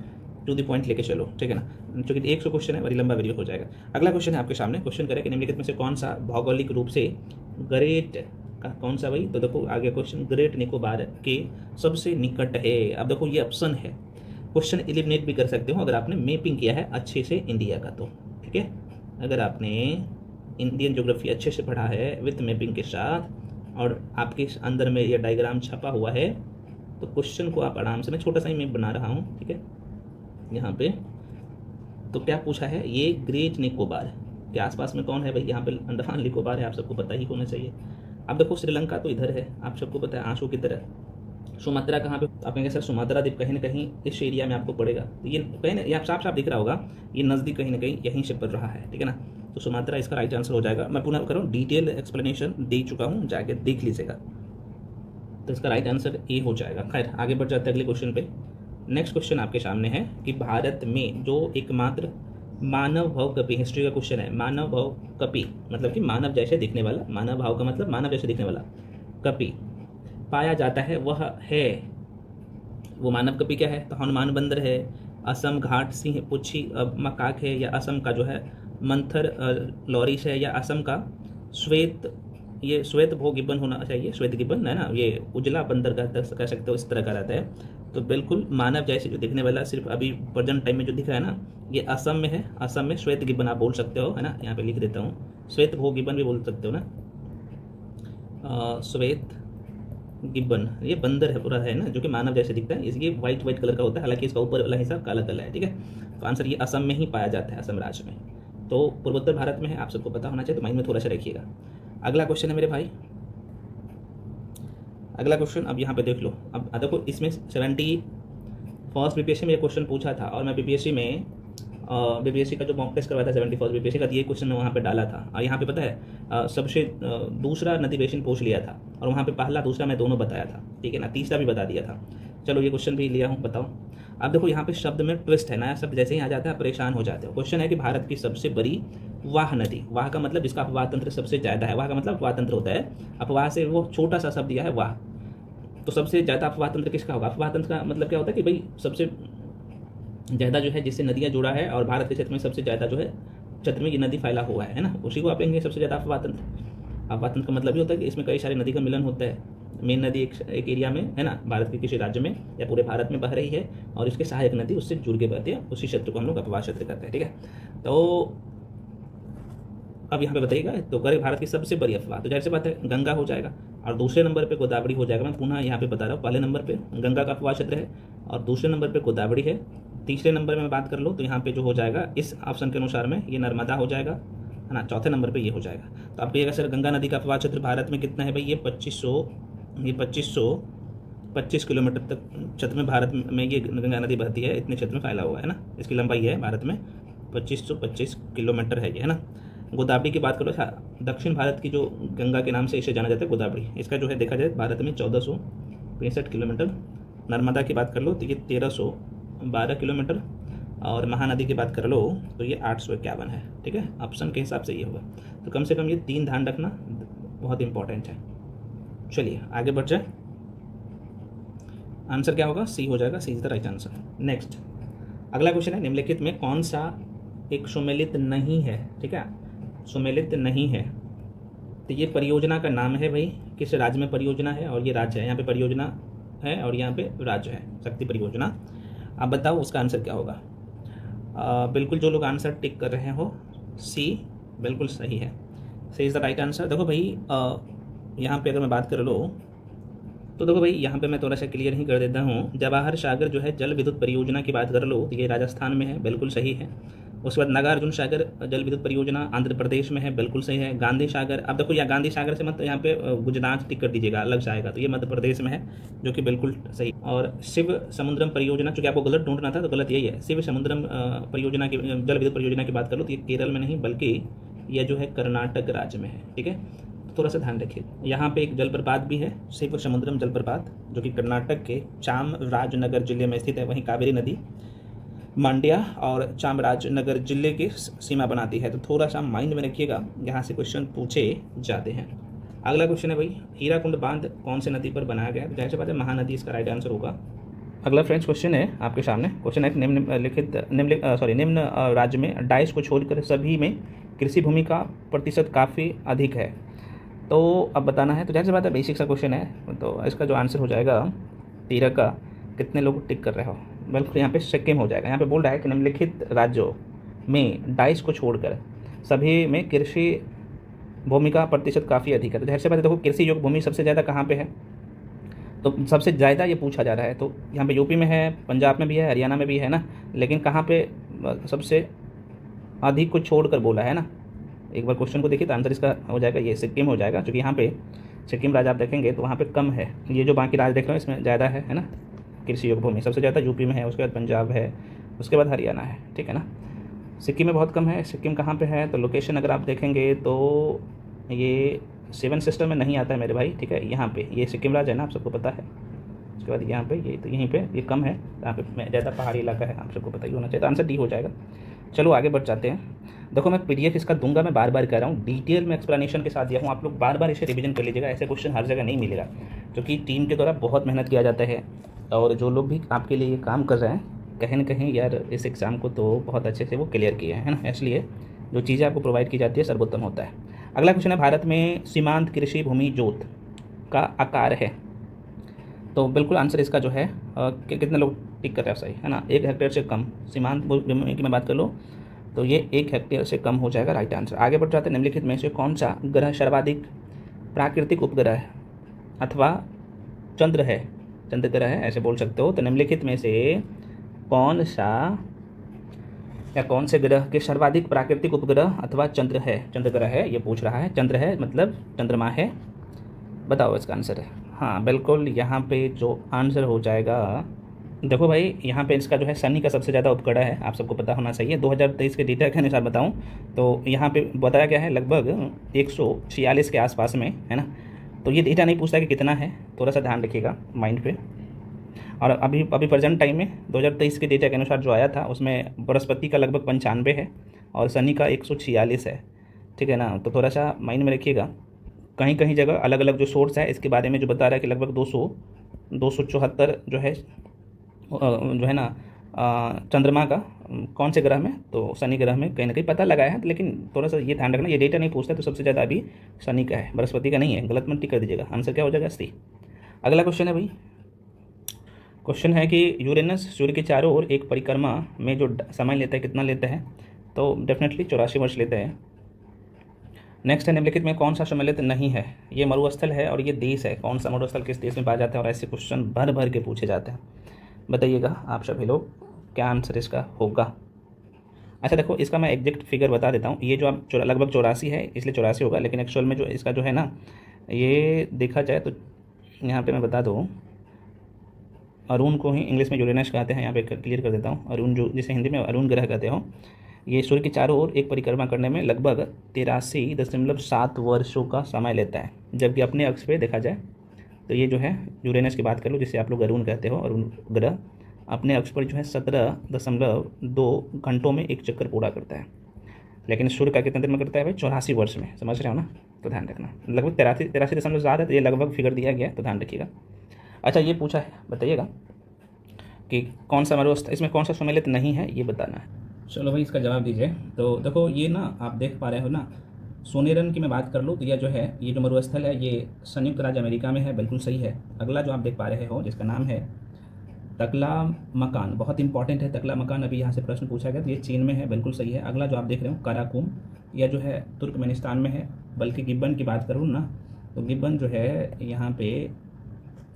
टू द पॉइंट लेके चलो, ठीक है ना, क्योंकि 100 क्वेश्चन है, बड़ी लंबा वीडियो हो जाएगा। अगला क्वेश्चन है आपके सामने। क्वेश्चन करें कि निम्नलिखित में से कौन सा भौगोलिक रूप से ग्रेट का कौन सा भाई? तो देखो आगे क्वेश्चन ग्रेट निकोबार के सबसे निकट है। अब देखो ये ऑप्शन है, क्वेश्चन एलिमिनेट भी कर सकते हो अगर आपने मैपिंग किया है अच्छे से इंडिया का, तो ठीक है। अगर आपने इंडियन ज्योग्राफी अच्छे से पढ़ा है विथ मैपिंग के साथ और आपके अंदर में ये डायग्राम छपा हुआ है, तो क्वेश्चन को आप आराम से, मैं छोटा सा ही मैप बना रहा हूँ, ठीक है, यहाँ पे। तो क्या पूछा है? ये ग्रेट निकोबार के आसपास में कौन है भाई? यहाँ पे अंडमान निकोबार है, आप सबको पता ही होना चाहिए। अब देखो श्रीलंका तो इधर है, आप सबको पता है, आंसू की तरह। सुमात्रा कहाँ पे? आप कहेंगे सर सुमात्रा द्वीप कहीं ना कहीं इस एरिया में आपको पड़ेगा, तो ये कहीं ना, ये साफ साफ दिख रहा होगा, ये नज़दीक कहीं ना कहीं यहीं से पड़ रहा है, ठीक है ना। तो सुमात्रा इसका राइट आंसर हो जाएगा। मैं पुनः करूँ, डिटेल एक्सप्लेनेशन दे चुका हूँ, जाके देख लीजिएगा। तो इसका राइट आंसर ए हो जाएगा। खैर आगे बढ़ जाते हैं अगले क्वेश्चन पे। नेक्स्ट क्वेश्चन आपके सामने है कि भारत में जो एकमात्र मानव भाव कपि, हिस्ट्री का क्वेश्चन है, मानव भाव कपि मतलब कि मानव जैसे दिखने वाला, मानव भाव का मतलब मानव जैसे दिखने वाला कपि पाया जाता है, वह है, वो मानव कपि क्या है? तो हनुमान बंदर है, असम घाट सिंह पुच्छी मकाक है, या असम का जो है मंथर लॉरिस है, या असम का श्वेत, ये श्वेत भोग गिब्बन होना चाहिए, श्वेत गिब्बन है ना, ये उजला बंदर कह सकते हो, इस तरह का रहता है। तो बिल्कुल मानव जैसे जो दिखने वाला, सिर्फ अभी प्रेजेंट टाइम में जो दिख रहा है ना, ये असम में है। असम में श्वेत गिब्बन आप बोल सकते हो, है ना, यहाँ पे लिख देता हूँ, श्वेत भोग गिब्बन भी बोल सकते हो ना, श्वेत गिब्बन ये बंदर है पूरा, है ना, जो कि मानव जैसे दिखता है। इसलिए वाइट कलर का होता है, हालांकि इसका ऊपर वाला हिस्सा काला काला है, ठीक है। तो आंसर ये असम में ही पाया जाता है, असम राज्य में। तो पूर्वोत्तर भारत में है, आप सबको पता होना चाहिए, तो माइंड में थोड़ा सा रखिएगा। अगला क्वेश्चन है मेरे भाई, अगला क्वेश्चन अब यहाँ पे देख लो। अब देखो इसमें 71st बीपीएससी में ये क्वेश्चन पूछा था, और मैं बीपीएससी में बीपीएससी का जो मॉक टेस्ट करवाया था 71 बीपीएससी का, ये क्वेश्चन वहाँ पे डाला था। और यहाँ पे पता है सबसे दूसरा नदी बेसिन पूछ लिया था, और वहाँ पे पहला दूसरा मैं दोनों बताया था, ठीक है ना, तीसरा भी बता दिया था। चलो ये क्वेश्चन भी लिया हूँ, बताओ। अब देखो यहाँ पे शब्द में ट्विस्ट है, नया शब्द जैसे ही आ जाता है परेशान हो जाते हो। क्वेश्चन है कि भारत की सबसे बड़ी वाह नदी, वाह का मतलब जिसका अपवाह तंत्र सबसे ज़्यादा है, वाह का मतलब अपवाह तंत्र होता है, अपवाह से वो छोटा सा शब्द दिया है वाह। तो सबसे ज़्यादा अपवाह तंत्र किसका होगा? अपवाह तंत्र का मतलब क्या होता है कि भाई सबसे ज़्यादा जो है जिससे नदियाँ जुड़ा है, और भारत के क्षेत्र में सबसे ज़्यादा जो है क्षेत्र में ये नदी फैला हुआ है ना, उसी को आप लेंगे सबसे ज़्यादा अपवाह तंत्र। अपवाह तंत्र का मतलब ये होता है कि इसमें कई सारी नदी का मिलन होता है। मेन नदी एक एरिया में है ना, भारत के किसी राज्य में या पूरे भारत में बह रही है, और इसके सहायक नदी उससे जुड़ के बहती है, उसी क्षेत्र को हम लोग अपवाह क्षेत्र कहते हैं, ठीक है। तो अब यहाँ पे बताइएगा, तो करे भारत की सबसे बड़ी अफवाह, तो जाहिर सी बात है गंगा हो जाएगा, और दूसरे नंबर पे गोदावरी हो जाएगा। मैं पुनः यहाँ पे बता रहा हूँ, पहले नंबर पे गंगा का अफवाह क्षेत्र है, और दूसरे नंबर पे गोदावरी है। तीसरे नंबर में मैं बात कर लूँ तो यहाँ पे जो हो जाएगा इस ऑप्शन के अनुसार में ये नर्मदा हो जाएगा, है ना। चौथे नंबर पे ये हो जाएगा। तो आप कहिएगा सर गंगा नदी का अफवाह क्षेत्र भारत में कितना है? भाई ये 2525 किलोमीटर तक क्षेत्र में भारत में ये गंगा नदी बहती है, इतने क्षेत्र में फैला हुआ है ना। इसकी लंबाई है भारत में 2525 किलोमीटर है ये, है ना। गोदावरी की बात करो, दक्षिण भारत की जो गंगा के नाम से इसे जाना जाता है गोदावरी, इसका जो है देखा जाए भारत में 1465 किलोमीटर। नर्मदा की बात कर लो तो ये 1312 किलोमीटर, और महानदी की बात कर लो तो ये 851 है, ठीक है। ऑप्शन के हिसाब से ये होगा। तो कम से कम ये 3 ध्यान रखना बहुत इंपॉर्टेंट है। चलिए आगे बढ़ जाए। आंसर क्या होगा? सी हो जाएगा, C is the right answer. Next अगला क्वेश्चन है, निम्नलिखित में कौन सा एक सुमेलित नहीं है? ठीक है, सुमेलित नहीं है। तो ये परियोजना का नाम है भाई, किस राज्य में परियोजना है, और ये राज्य है, यहाँ पे परियोजना है और यहाँ पे राज्य है, शक्ति परियोजना। आप बताओ उसका आंसर क्या होगा? बिल्कुल जो लोग आंसर टिक कर रहे हो, सी बिल्कुल सही है, सी इज़ द राइट आंसर। देखो भाई यहाँ पे अगर मैं बात कर लो तो देखो भाई यहाँ पे मैं थोड़ा सा क्लियर ही कर देता हूँ। जवाहर सागर जो है जल विद्युत परियोजना की बात कर लो तो ये राजस्थान में है, बिल्कुल सही है। उसके बाद नागार्जुन सागर जल विद्युत परियोजना आंध्र प्रदेश में है, बिल्कुल सही है। गांधी सागर, अब देखो यहाँ गांधी सागर से मत यहाँ पे गुजरात टिक कर दीजिएगा, अलग से आएगा, तो ये मध्य प्रदेश में है, जो कि बिल्कुल सही। और शिव समुद्रम परियोजना, चूँकि आपको गलत ढूंढना था तो गलत यही है। शिव समुद्रम परियोजना की, जल विद्युत परियोजना की बात कर लो तो ये केरल में नहीं बल्कि यह जो है कर्नाटक राज्य में है, ठीक है। थोड़ा सा ध्यान रखिए। यहाँ पे एक जलप्रपात भी है, शिव समुद्रम जलप्रपात, जो कि कर्नाटक के चामराजनगर जिले में स्थित है। वहीं कावेरी नदी मांड्या और चामराजनगर जिले की सीमा बनाती है। तो थोड़ा सा माइंड में रखिएगा, यहाँ से क्वेश्चन पूछे जाते हैं। अगला क्वेश्चन है भाई, हीराकुंड बांध कौन से नदी पर बनाया गया है? जाहिर सी बात है महानदी इसका राइट आंसर होगा। अगला फ्रेंड्स क्वेश्चन है आपके सामने, क्वेश्चन है निम्न राज्य में डाइस को छोड़कर सभी में कृषि भूमि का प्रतिशत काफ़ी अधिक है, तो अब बताना है। तो जाहिर सी बात है बेसिक सा क्वेश्चन है, तो इसका जो आंसर हो जाएगा 13 का, कितने लोग टिक कर रहे हो? बिल्कुल यहाँ पे सिक्किम हो जाएगा। यहाँ पे बोल रहा है कि निम्नलिखित राज्यों में डाइस को छोड़कर सभी में कृषि भूमि का प्रतिशत काफ़ी अधिक है। तो जाहिर सी बात है देखो कृषि योग्य भूमि सबसे ज़्यादा कहाँ पे है? तो सबसे ज़्यादा ये पूछा जा रहा है, तो यहाँ पे यूपी में है, पंजाब में भी है, हरियाणा में भी है ना, लेकिन कहाँ पे सबसे अधिक को छोड़कर बोला है ना। एक बार क्वेश्चन को देखिए तो आंसर इसका हो जाएगा ये सिक्किम हो जाएगा, क्योंकि यहाँ पे सिक्किम राज्य आप देखेंगे तो वहाँ पे कम है। ये जो बाकी राज्य देख रहे हो इसमें ज़्यादा है ना कृषि योग्य भूमि, सबसे ज़्यादा यूपी में है, उसके बाद पंजाब है, उसके बाद हरियाणा है, ठीक है ना। सिक्किम में बहुत कम है। सिक्किम कहाँ पे है? तो लोकेशन अगर आप देखेंगे तो ये 7 सिस्टर में नहीं आता है मेरे भाई, ठीक है। यहाँ पे ये सिक्किम राज्य है ना, आप सबको पता है। उसके बाद यहाँ पे ये, तो यहीं पे ये कम है, यहाँ पे ज़्यादा पहाड़ी इलाका है, आप सबको पता ही होना चाहिए। तो आंसर डी हो जाएगा। चलो आगे बढ़ जाते हैं। देखो मैं PDF इसका दूंगा, मैं बार बार कह रहा हूँ, डिटेल में एक्सप्लेनेशन के साथ दिया हूँ, आप लोग बार बार इसे रिवीजन कर लीजिएगा। ऐसे क्वेश्चन हर जगह नहीं मिलेगा, क्योंकि टीम के द्वारा बहुत मेहनत किया जाता है, और जो लोग भी आपके लिए ये काम कर रहे हैं कहीं ना कहीं यार इस एग्ज़ाम को तो बहुत अच्छे से वो क्लियर किए हैं, है ना। इसलिए जो चीज़ें आपको प्रोवाइड की जाती है सर्वोत्तम होता है। अगला क्वेश्चन है, भारत में सीमांत कृषि भूमि जोत का आकार है? तो बिल्कुल आंसर इसका जो है कितने लोग टिक कर रहे हैं सही, है ना। 1 हेक्टेयर से कम सीमांत भूमि की मैं बात कर लूँ तो ये 1 हेक्टेयर से कम हो जाएगा, राइट आंसर। आगे बढ़ जाते हैं। निम्नलिखित में से कौन सा ग्रह सर्वाधिक प्राकृतिक उपग्रह अथवा चंद्र है, चंद्र ग्रह है ऐसे बोल सकते हो। तो निम्नलिखित में से कौन सा या कौन से ग्रह के सर्वाधिक प्राकृतिक उपग्रह अथवा चंद्र है, चंद्र ग्रह है ये पूछ रहा है। चंद्र है मतलब चंद्रमा है, बताओ इसका आंसर है। हाँ बिल्कुल, यहाँ पे जो आंसर हो जाएगा देखो भाई, यहाँ पे इसका जो है सनी का सबसे ज़्यादा उपकड़ा है, आप सबको पता होना चाहिए। 2023 के डेटा के अनुसार बताऊँ तो यहाँ पे बताया गया है लगभग 146 के आसपास में, है ना। तो ये डेटा नहीं पूछता कि कितना है, थोड़ा सा ध्यान रखिएगा माइंड पे। और अभी अभी प्रेजेंट टाइम में 2023 के डेटा के अनुसार जो आया था उसमें बृहस्पति का लगभग 95 है और शनि का 146 है, ठीक है ना। तो थोड़ा सा माइंड में रखिएगा। कहीं कहीं जगह अलग अलग जो सोर्स है इसके बारे में जो बता रहा है कि लगभग 274 जो है ना चंद्रमा का कौन से ग्रह में, तो शनि ग्रह में कहीं ना कहीं पता लगाया है। लेकिन थोड़ा सा ये ध्यान रखना, ये डेटा नहीं पूछता तो सबसे ज़्यादा अभी शनि का है, बृहस्पति का नहीं है। गलत मत टिक कर दीजिएगा, आंसर क्या हो जाएगा सी। अगला क्वेश्चन है भाई, क्वेश्चन है कि यूरेनस सूर्य के चारों ओर एक परिक्रमा में जो समय लेता है कितना लेता है, तो डेफिनेटली 84 वर्ष लेता है। नेक्स्ट है, निम्नलिखित में कौन सा सम्मिलित नहीं है। ये मरुस्थल है और ये देश है, कौन सा मरुस्थल किस देश में पाया जाता है, और ऐसे क्वेश्चन भर भर के पूछे जाते हैं। बताइएगा आप सभी लोग क्या आंसर इसका होगा। अच्छा देखो, इसका मैं एग्जैक्ट फिगर बता देता हूँ। ये जो आप लगभग 84 है, इसलिए 84 होगा, लेकिन एक्चुअल में जो इसका जो है ना, ये देखा जाए तो यहाँ पे मैं बता दूँ, अरुण को ही इंग्लिश में यूरेनस कहते हैं। यहाँ पे क्लियर कर देता हूँ, अरुण जो जिसे हिंदी में अरुण ग्रह कहते हो, ये सूर्य के चारों ओर एक परिक्रमा करने में लगभग 83.7 वर्षों का समय लेता है। जबकि अपने अक्ष पे देखा जाए तो ये जो है यूरेनस की बात कर लो, जिसे आप लोग अरुण कहते हो, अरुण ग्रह अपने अक्ष पर जो है 17.2 घंटों में एक चक्कर पूरा करता है। लेकिन सूर्य का कितने दिन में करता है भाई, 84 वर्ष में। समझ रहे हो ना, तो ध्यान रखना। लगभग 83.7 है, तो ये लगभग फिगर दिया गया है, तो ध्यान रखिएगा। अच्छा, ये पूछा है, बताइएगा कि कौन सा मरुस्थल, इसमें कौन सा सम्मिलित नहीं है, ये बताना है। चलो भाई, इसका जवाब दीजिए। तो देखो, ये ना आप देख पा रहे हो ना, सोनेरन की मैं बात कर लूँ तो यह जो है, ये जो मरुस्थल है ये संयुक्त राज्य अमेरिका में है, बिल्कुल सही है। अगला जो आप देख पा रहे हो जिसका नाम है तकला मकान, बहुत इंपॉर्टेंट है तकला मकान, अभी यहाँ से प्रश्न पूछा गया, तो ये चीन में है, बिल्कुल सही है। अगला जो आप देख रहे हो काराकुम, यह जो है तुर्कमेनिस्तान में है। बल्कि गिब्बन की बात करूँ ना, तो गिब्बन जो है यहाँ पे,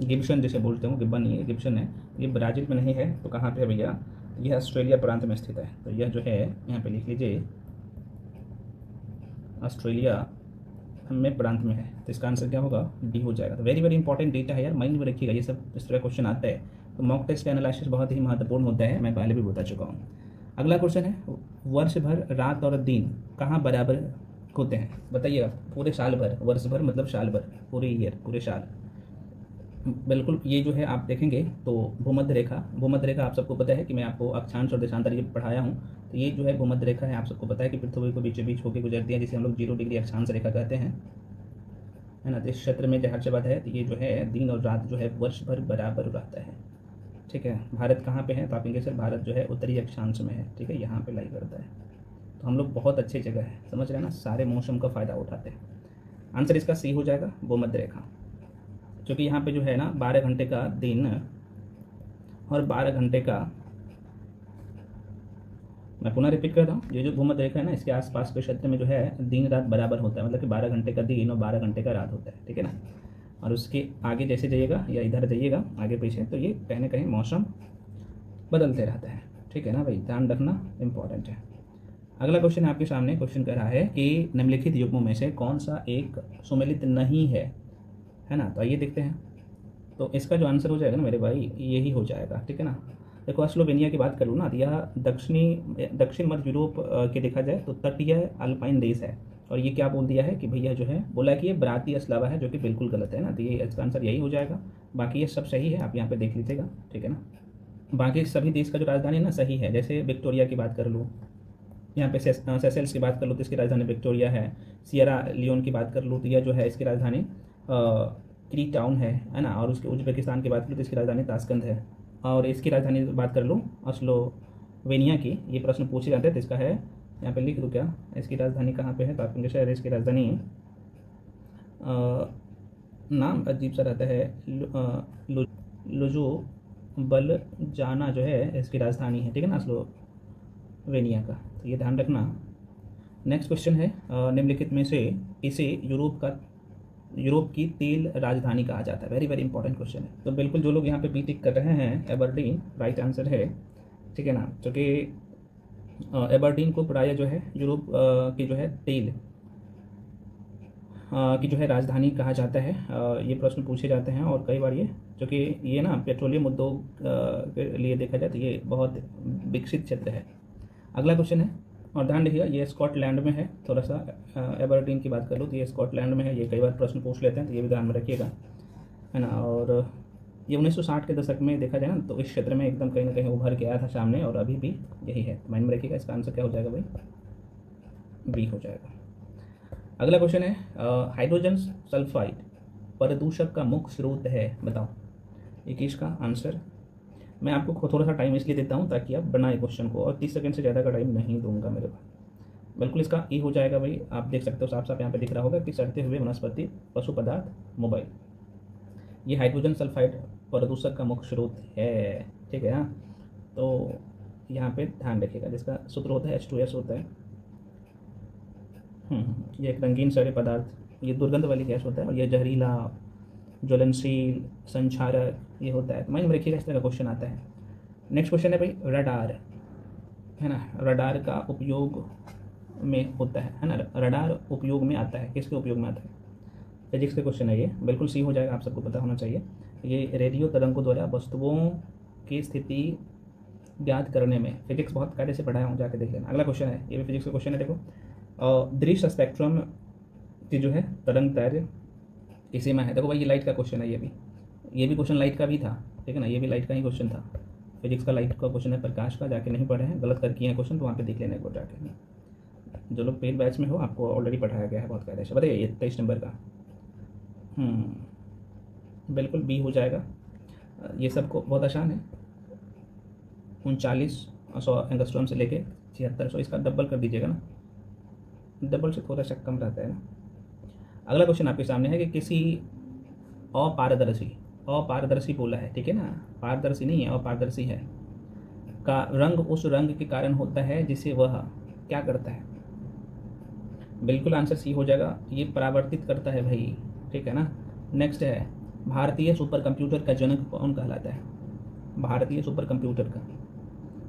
गिब्सन जिसे बोलते हो, गिब्बन नहीं है, गिब्सन है, ये ब्राज़ील में नहीं है। तो कहाँ पे है भैया, यह ऑस्ट्रेलिया प्रांत में स्थित है। तो यह जो है यहाँ पे लिख लीजिए, ऑस्ट्रेलिया में प्रांत में है। तो इसका आंसर क्या होगा, डी हो जाएगा। तो वेरी वेरी इंपॉर्टेंट डेटा है यार, माइंड में रखिएगा, ये सब इस तरह क्वेश्चन आता है। तो मॉक टेस्ट एनालिसिस बहुत ही महत्वपूर्ण होता है, मैं पहले भी बता चुका हूँ। अगला क्वेश्चन है, वर्ष भर रात और दिन कहाँ बराबर होते हैं, बताइएगा। पूरे साल भर, वर्ष भर मतलब साल भर, पूरे ईयर, पूरे साल। बिल्कुल, ये जो है आप देखेंगे तो भूमध्य रेखा आप सबको पता है कि मैं आपको अक्षांश और देशांतर ये पढ़ाया हूँ। तो ये जो है भूमध्य रेखा है, आप सबको पता है कि पृथ्वी को बीचों बीच होकर गुजरती है, जिसे हम लोग 0 डिग्री अक्षांश रेखा कहते हैं, है ना। तो इस क्षेत्र में जहाँ से बात है, तो ये जो है दिन और रात जो है वर्ष भर बराबर रहता है, ठीक है। भारत कहाँ पे है, तो आप कहेंगे सर भारत जो है उत्तरी अक्षांश में है, ठीक है, यहाँ पे लाई करता है। तो हम लोग बहुत अच्छी जगह है, समझ रहे हैं ना, सारे मौसम का फ़ायदा उठाते हैं। आंसर इसका सी हो जाएगा, भूमध्य रेखा। क्योंकि यहाँ पे जो है ना 12 घंटे का दिन और 12 घंटे का, मैं पुनः रिपीट कर रहा हूँ, ये जो भूमध्य रेखा है ना, इसके आसपास के क्षेत्र में जो है दिन रात बराबर होता है, मतलब कि 12 घंटे का दिन और 12 घंटे का रात होता है, ठीक है ना। और उसके आगे जैसे जाइएगा या इधर जाइएगा आगे पीछे, तो ये कहीं ना कहीं मौसम बदलते रहता है, ठीक है ना भाई, ध्यान रखना इंपॉर्टेंट है। अगला क्वेश्चन आपके सामने क्वेश्चन कह रहा है कि निम्नलिखित युग्मों में से कौन सा एक सुमेलित नहीं है ना। तो आइए देखते हैं। तो इसका जो आंसर हो जाएगा ना मेरे भाई, यही हो जाएगा, ठीक है ना। देखो, स्लोवेनिया की बात करूँ ना, तो यह दक्षिण मध्य यूरोप के देखा जाए तो तटीय अल्पाइन देश है। और ये क्या बोल दिया है कि भैया जो है बोला कि ये ब्रातिस्लावा है, जो कि बिल्कुल गलत है ना। तो ये इसका आंसर यही हो जाएगा। बाकी ये सब सही है, आप यहाँ पे देख लीजिएगा, ठीक है ना। बाकी सभी देश का जो राजधानी है ना सही है। जैसे विक्टोरिया की बात कर लूँ, यहाँ पे सेशल्स की बात कर लूँ तो इसकी राजधानी विक्टोरिया है। सियरा लियोन की बात कर लूँ तो यह जो है इसकी राजधानी क्री टाउन है ना। और उसके उज्बेकिस्तान की बात करूँ तो इसकी राजधानी ताशकंद है। और इसकी राजधानी बात कर लूँ स्लोवेनिया की, ये प्रश्न पूछे जाते हैं, तो इसका है, यहाँ पे लिख दूँ क्या, इसकी राजधानी कहाँ पे है, तो आपके शहर इसकी राजधानी, नाम अजीब सा रहता है, लुजो बल जाना जो है इसकी राजधानी है, ठीक है ना, स्लोवेनिया का। तो ये ध्यान रखना। नेक्स्ट क्वेश्चन है, निम्नलिखित में से इसे यूरोप की तेल राजधानी कहा जाता है। वेरी वेरी इंपॉर्टेंट क्वेश्चन है। तो बिल्कुल जो लोग यहाँ पे बी टिक कर रहे हैं, एबरडीन राइट आंसर है, ठीक है ना। क्योंकि एबरडीन को प्रायः जो है यूरोप की जो है तेल की जो है राजधानी कहा जाता है? ये प्रश्न पूछे जाते हैं और कई बार ये, क्योंकि ये ना पेट्रोलियम उद्योग के लिए देखा जाए तो ये बहुत विकसित क्षेत्र है। अगला क्वेश्चन है, और ध्यान रखिएगा ये स्कॉटलैंड में है। थोड़ा सा एबरडीन की बात कर लो तो ये स्कॉटलैंड में है। ये कई बार प्रश्न पूछ लेते हैं तो ये भी ध्यान में रखिएगा, है ना। और ये 1960 के दशक में देखा जाए ना तो इस क्षेत्र में एकदम कहीं ना कहीं उभर के आया था सामने, और अभी भी यही है। माइंड में रखिएगा। इसका आंसर क्या हो जाएगा भाई? बी हो जाएगा। अगला क्वेश्चन है, हाइड्रोजन सल्फाइड प्रदूषक का मुख्य स्रोत है, बताओ। ये किसका आंसर? मैं आपको थोड़ा सा टाइम इसलिए देता हूँ ताकि आप बनाए क्वेश्चन को, और 30 सेकंड से ज़्यादा का टाइम नहीं दूंगा मेरे पास। बिल्कुल इसका ई हो जाएगा भाई। आप देख सकते हो साफ साफ यहाँ पे दिख रहा होगा कि सड़ते हुए वनस्पति, पशु पदार्थ, मोबाइल। ये हाइड्रोजन सल्फाइड प्रदूषक का मुख्य स्रोत है, ठीक है। हाँ, तो यहाँ पे ध्यान रखिएगा। जिसका सूत्र होता है H2S होता है। ये एक रंगीन सड़े पदार्थ, ये दुर्गंध वाली गैस होता है, और ये जहरीला, ज्वलनशील, संक्षारक ये होता है। तो माइंड में रखिएगा, इस तरह का क्वेश्चन आता है। नेक्स्ट क्वेश्चन है भाई रडार, है ना। रडार का उपयोग में होता है ना। रडार उपयोग में आता है, किसके उपयोग में आता है? फिजिक्स के क्वेश्चन है ये, बिल्कुल सी हो जाएगा। आप सबको पता होना चाहिए। ये रेडियो तरंगों द्वारा वस्तुओं की स्थिति ज्ञात करने में, फिजिक्स बहुत कायदे से पढ़ाया हूँ, जाके देख लेना। अगला क्वेश्चन है, ये भी फिजिक्स का क्वेश्चन है। देखो, दृश्य स्पेक्ट्रम की जो है तरंग दैर्घ्य की सीमा है। देखो भाई, ये लाइट का क्वेश्चन है। ये भी क्वेश्चन लाइट का भी था, ठीक है ना। ये भी लाइट का ही क्वेश्चन था। फिजिक्स का लाइट का क्वेश्चन है, प्रकाश का। जाके नहीं पढ़े हैं, गलत कर किए हैं क्वेश्चन, तो वहाँ पे देख लेने को जाके। जो लोग पेड बैच में हो, आपको ऑलरेडी पढ़ाया गया है बहुत कायदे से। बताइए, ये 23 नंबर का। बिल्कुल बी हो जाएगा। ये सबको बहुत आसान है। 3900 एंगस्ट्रॉम से लेके 7600, इसका डबल कर दीजिएगा ना। डबल से थोड़ा सा कम रहता है ना। अगला क्वेश्चन आपके सामने है कि किसी अपारदर्शी बोला है, ठीक है ना। पारदर्शी नहीं है, अपारदर्शी है, का रंग उस रंग के कारण होता है जिसे वह क्या करता है? बिल्कुल आंसर सी हो जाएगा। ये परावर्तित करता है भाई, ठीक है ना। नेक्स्ट है, भारतीय सुपर कंप्यूटर का जनक कौन कहलाता है? भारतीय सुपर कंप्यूटर का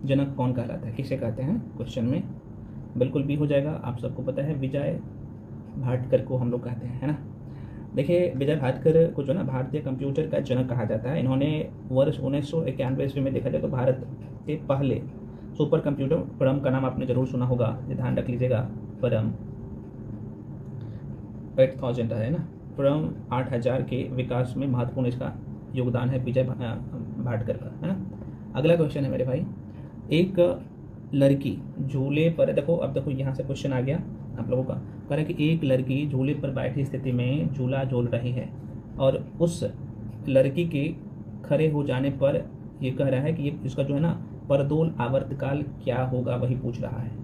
जनक कौन कहलाता है, किसे कहते हैं क्वेश्चन में? बिल्कुल भी हो जाएगा। आप सबको पता है, विजय भाटकर को हम लोग कहते हैं, है ना। देखिए, विजय भाटकर को जो ना भारतीय कंप्यूटर का जनक कहा जाता है। इन्होंने वर्ष 1991 ईस्वी में देखा जाए तो भारत के पहले सुपर कंप्यूटर, परम का नाम आपने जरूर सुना होगा, ध्यान रख लीजिएगा। परम 8000 है ना। परम 8000 के विकास में महत्वपूर्ण इसका योगदान है विजय भाटकर का, है ना। अगला क्वेश्चन है मेरे भाई, एक लड़की झूले पर, देखो अब देखो यहाँ से क्वेश्चन आ गया आप लोगों का। कह रहा है कि एक लड़की झूले पर बैठी स्थिति में झूला झूल रही है, और उस लड़की के खड़े हो जाने पर ये कह रहा है कि ये इसका जो है ना परदोल आवर्तकाल क्या होगा, वही पूछ रहा है।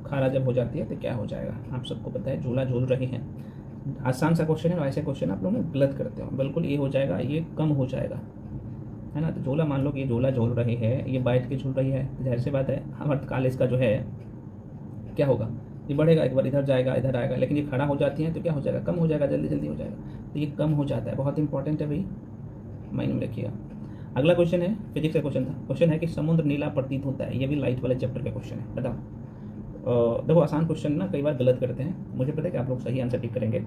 खड़ा जब हो जाती है तो क्या हो जाएगा? आप सबको पता है, झूला झूल रही है। आसान सा क्वेश्चन है, ऐसे क्वेश्चन आप लोग गलत करते हो। बिल्कुल ये हो जाएगा, ये कम हो जाएगा, है ना। तो झूला, मान लो कि ये झूला झूल रही है, ये बैठ के झूल रही है, जाहिर सी बात है आवर्तकाल इसका जो है क्या होगा? ये बढ़ेगा, एक बार इधर जाएगा इधर आएगा, लेकिन ये खड़ा हो जाती है तो क्या हो जाएगा? कम हो जाएगा, जल्दी जल्दी हो जाएगा। तो ये कम हो जाता है, बहुत इंपॉर्टेंट है भाई, माइंड में रखिएगा। अगला क्वेश्चन है, फिजिक्स का क्वेश्चन था। क्वेश्चन है कि समुद्र नीला प्रतीत होता है। ये भी लाइट वाले चैप्टर का क्वेश्चन है, बताओ। देखो, आसान क्वेश्चन ना कई बार गलत करते हैं, मुझे पता है कि आप लोग सही आंसर टिक करेंगे।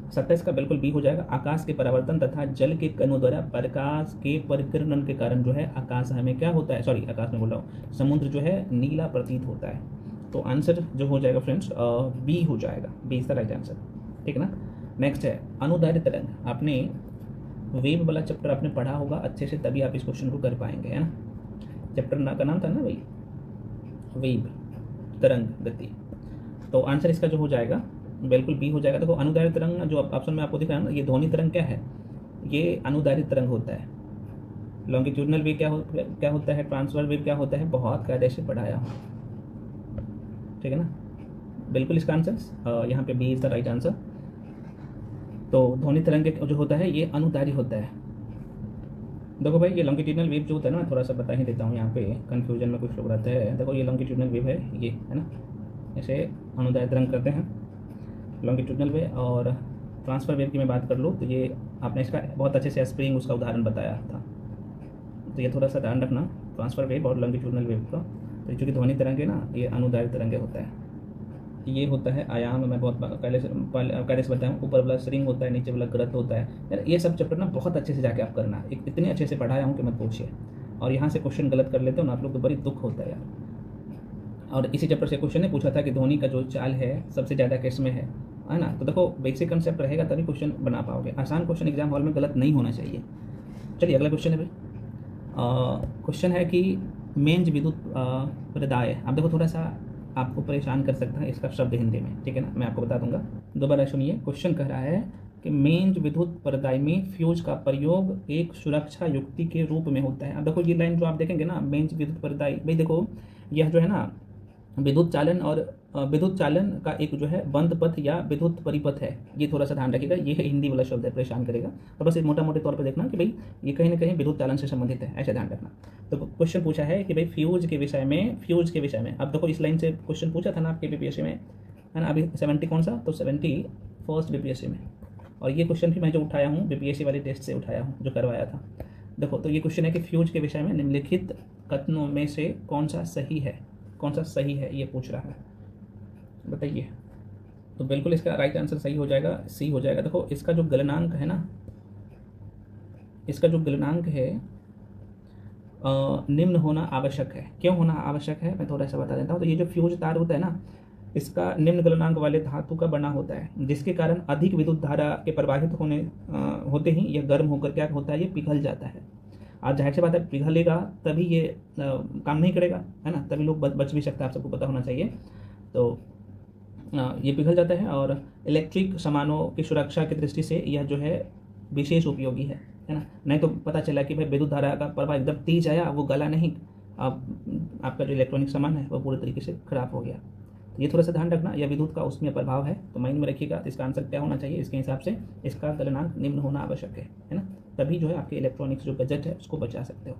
27 का बिल्कुल बी हो जाएगा। आकाश के परावर्तन तथा जल के कणों द्वारा प्रकाश के परिक्रमण के कारण जो है आकाश हमें क्या होता है, सॉरी आकाश में बोल रहा हूँ, समुद्र जो है नीला प्रतीत होता है। तो आंसर जो हो जाएगा फ्रेंड्स बी हो जाएगा। B is the right answer, ठीक है ना। नेक्स्ट है अनुदैर्ध्य तरंग। आपने वेव वाला चैप्टर आपने पढ़ा होगा अच्छे से, तभी आप इस क्वेश्चन को कर पाएंगे, है ना। चैप्टर का नाम था ना भाई, वेव, तरंग, गति। तो आंसर इसका जो हो जाएगा बिल्कुल बी हो जाएगा। देखो, अनुदैर्ध्य तरंग जो ऑप्शन में आपको दिख रहा है ना, ये ध्वनि तरंग क्या है? ये अनुदैर्ध्य तरंग होता है। लॉन्गिट्यूडनल वेव क्या होता है? ट्रांसफर वेव क्या होता है? बहुत कायदे से पढ़ाया हूँ, ठीक है ना। बिल्कुल इसका आंसर यहाँ पे B is the right answer. तो ध्वनि तरंग जो होता है ये अनुदैर्ध्य होता है। देखो भाई, ये लॉन्गिट्यूडनल वेव जो होता है ना, थोड़ा सा बता ही देता हूँ, यहाँ पे कन्फ्यूजन में कुछ लोग रहते हैं। देखो, ये लॉन्गिट्यूडनल वेव है, ये है ना, ऐसे अनुदैर्ध्य तरंग करते हैं लॉन्गिट्यूडनल वेव। और ट्रांसफर वेव की मैं बात कर लूँ तो ये आपने इसका बहुत अच्छे से स्प्रिंग उसका उदाहरण बताया था, तो ये थोड़ा सा ध्यान रखना, ट्रांसफर वेव और लॉन्गिट्यूडनल वेव का। तो चूँकि ध्वनि तरंग है ना, ये अनुदैर्ध्य तरंग होता है, ये होता है आयाम, मैं बहुत पहले से बताया हूँ। ऊपर वाला श्रृंग होता है, नीचे वाला ग्रथ होता है। यार ये सब चैप्टर ना बहुत अच्छे से जाके आप करना, इतने अच्छे से पढ़ाया हूँ कि मत पूछिए। और यहाँ से क्वेश्चन गलत कर लेते हो ना आप लोग तो बड़ी दुख होता है यार। और इसी चैप्टर से क्वेश्चन ने पूछा था कि धोनी का जो चाल है सबसे ज़्यादा किस में है ना। तो देखो बेसिक कंसेप्ट रहेगा तभी क्वेश्चन बना पाओगे। आसान क्वेश्चन एग्जाम हॉल में गलत नहीं होना चाहिए। चलिए अगला क्वेश्चन है भाई। क्वेश्चन है कि मेंज विद्युत प्रदाय। अब देखो थोड़ा सा आपको परेशान कर सकता है इसका शब्द हिंदी में, ठीक है ना, मैं आपको बता दूंगा। दोबारा सुनिए, क्वेश्चन कह रहा है कि मेंज विद्युत प्रदाय में फ्यूज का प्रयोग एक सुरक्षा युक्ति के रूप में होता है। अब देखो ये लाइन जो आप देखेंगे ना, मेंज विद्युत प्रदाय, भाई देखो यह जो है ना विद्युत चालन और विद्युत चालन का एक जो है बंद पथ या विद्युत परिपथ है। ये थोड़ा सा ध्यान रखिएगा, ये हिंदी वाला शब्द है, परेशान करेगा। तो बस एक मोटा मोटे तौर पर देखना कि भाई ये कहीं ना कहीं विद्युत चालन से संबंधित है, ऐसा ध्यान रखना। तो क्वेश्चन पूछा है कि भाई फ्यूज के विषय में। अब देखो इस लाइन से क्वेश्चन पूछा था ना आपके बीपीएससी में, है ना। अभी 70 कौन सा, तो 71 बीपीएससी में। और ये क्वेश्चन भी मैं जो उठाया हूँ बीपीएससी वाली टेस्ट से उठाया हूँ, जो करवाया था। देखो तो ये क्वेश्चन है कि फ्यूज के विषय में निम्नलिखित कथनों में से कौन सा सही है, ये पूछ रहा है, बताइए। तो बिल्कुल इसका राइट आंसर सही हो जाएगा, सी हो जाएगा। देखो इसका जो गलनांक है ना, निम्न होना आवश्यक है। क्यों होना आवश्यक है मैं थोड़ा सा बता देता हूँ। तो ये जो फ्यूज तार होता है ना, इसका निम्न गलनांक वाले धातु का बना होता है, जिसके कारण अधिक विद्युत धारा के प्रवाहित होते ही यह गर्म होकर क्या होता है, ये पिघल जाता है। आज जाहिर सी बात है पिघलेगा तभी ये काम नहीं करेगा, है ना, तभी लोग बच भी सकता है, आप सबको पता होना चाहिए। तो ये पिघल जाता है और इलेक्ट्रिक सामानों की सुरक्षा की दृष्टि से यह जो है विशेष उपयोगी है ना। नहीं तो पता चला कि भाई विद्युत धारा का प्रवाह एकदम तेज आया, वो गला नहीं, अब आपका जो इलेक्ट्रॉनिक सामान है वो पूरे तरीके से खराब हो गया। तो ये थोड़ा सा ध्यान रखना, यह विद्युत का उसमें प्रभाव है, तो माइंड में रखिएगा। इसका आंसर क्या होना चाहिए, इसके हिसाब से इसका गलनांक निम्न होना आवश्यक है ना, तभी जो है आपके इलेक्ट्रॉनिक्स जो बजट है उसको बचा सकते हो।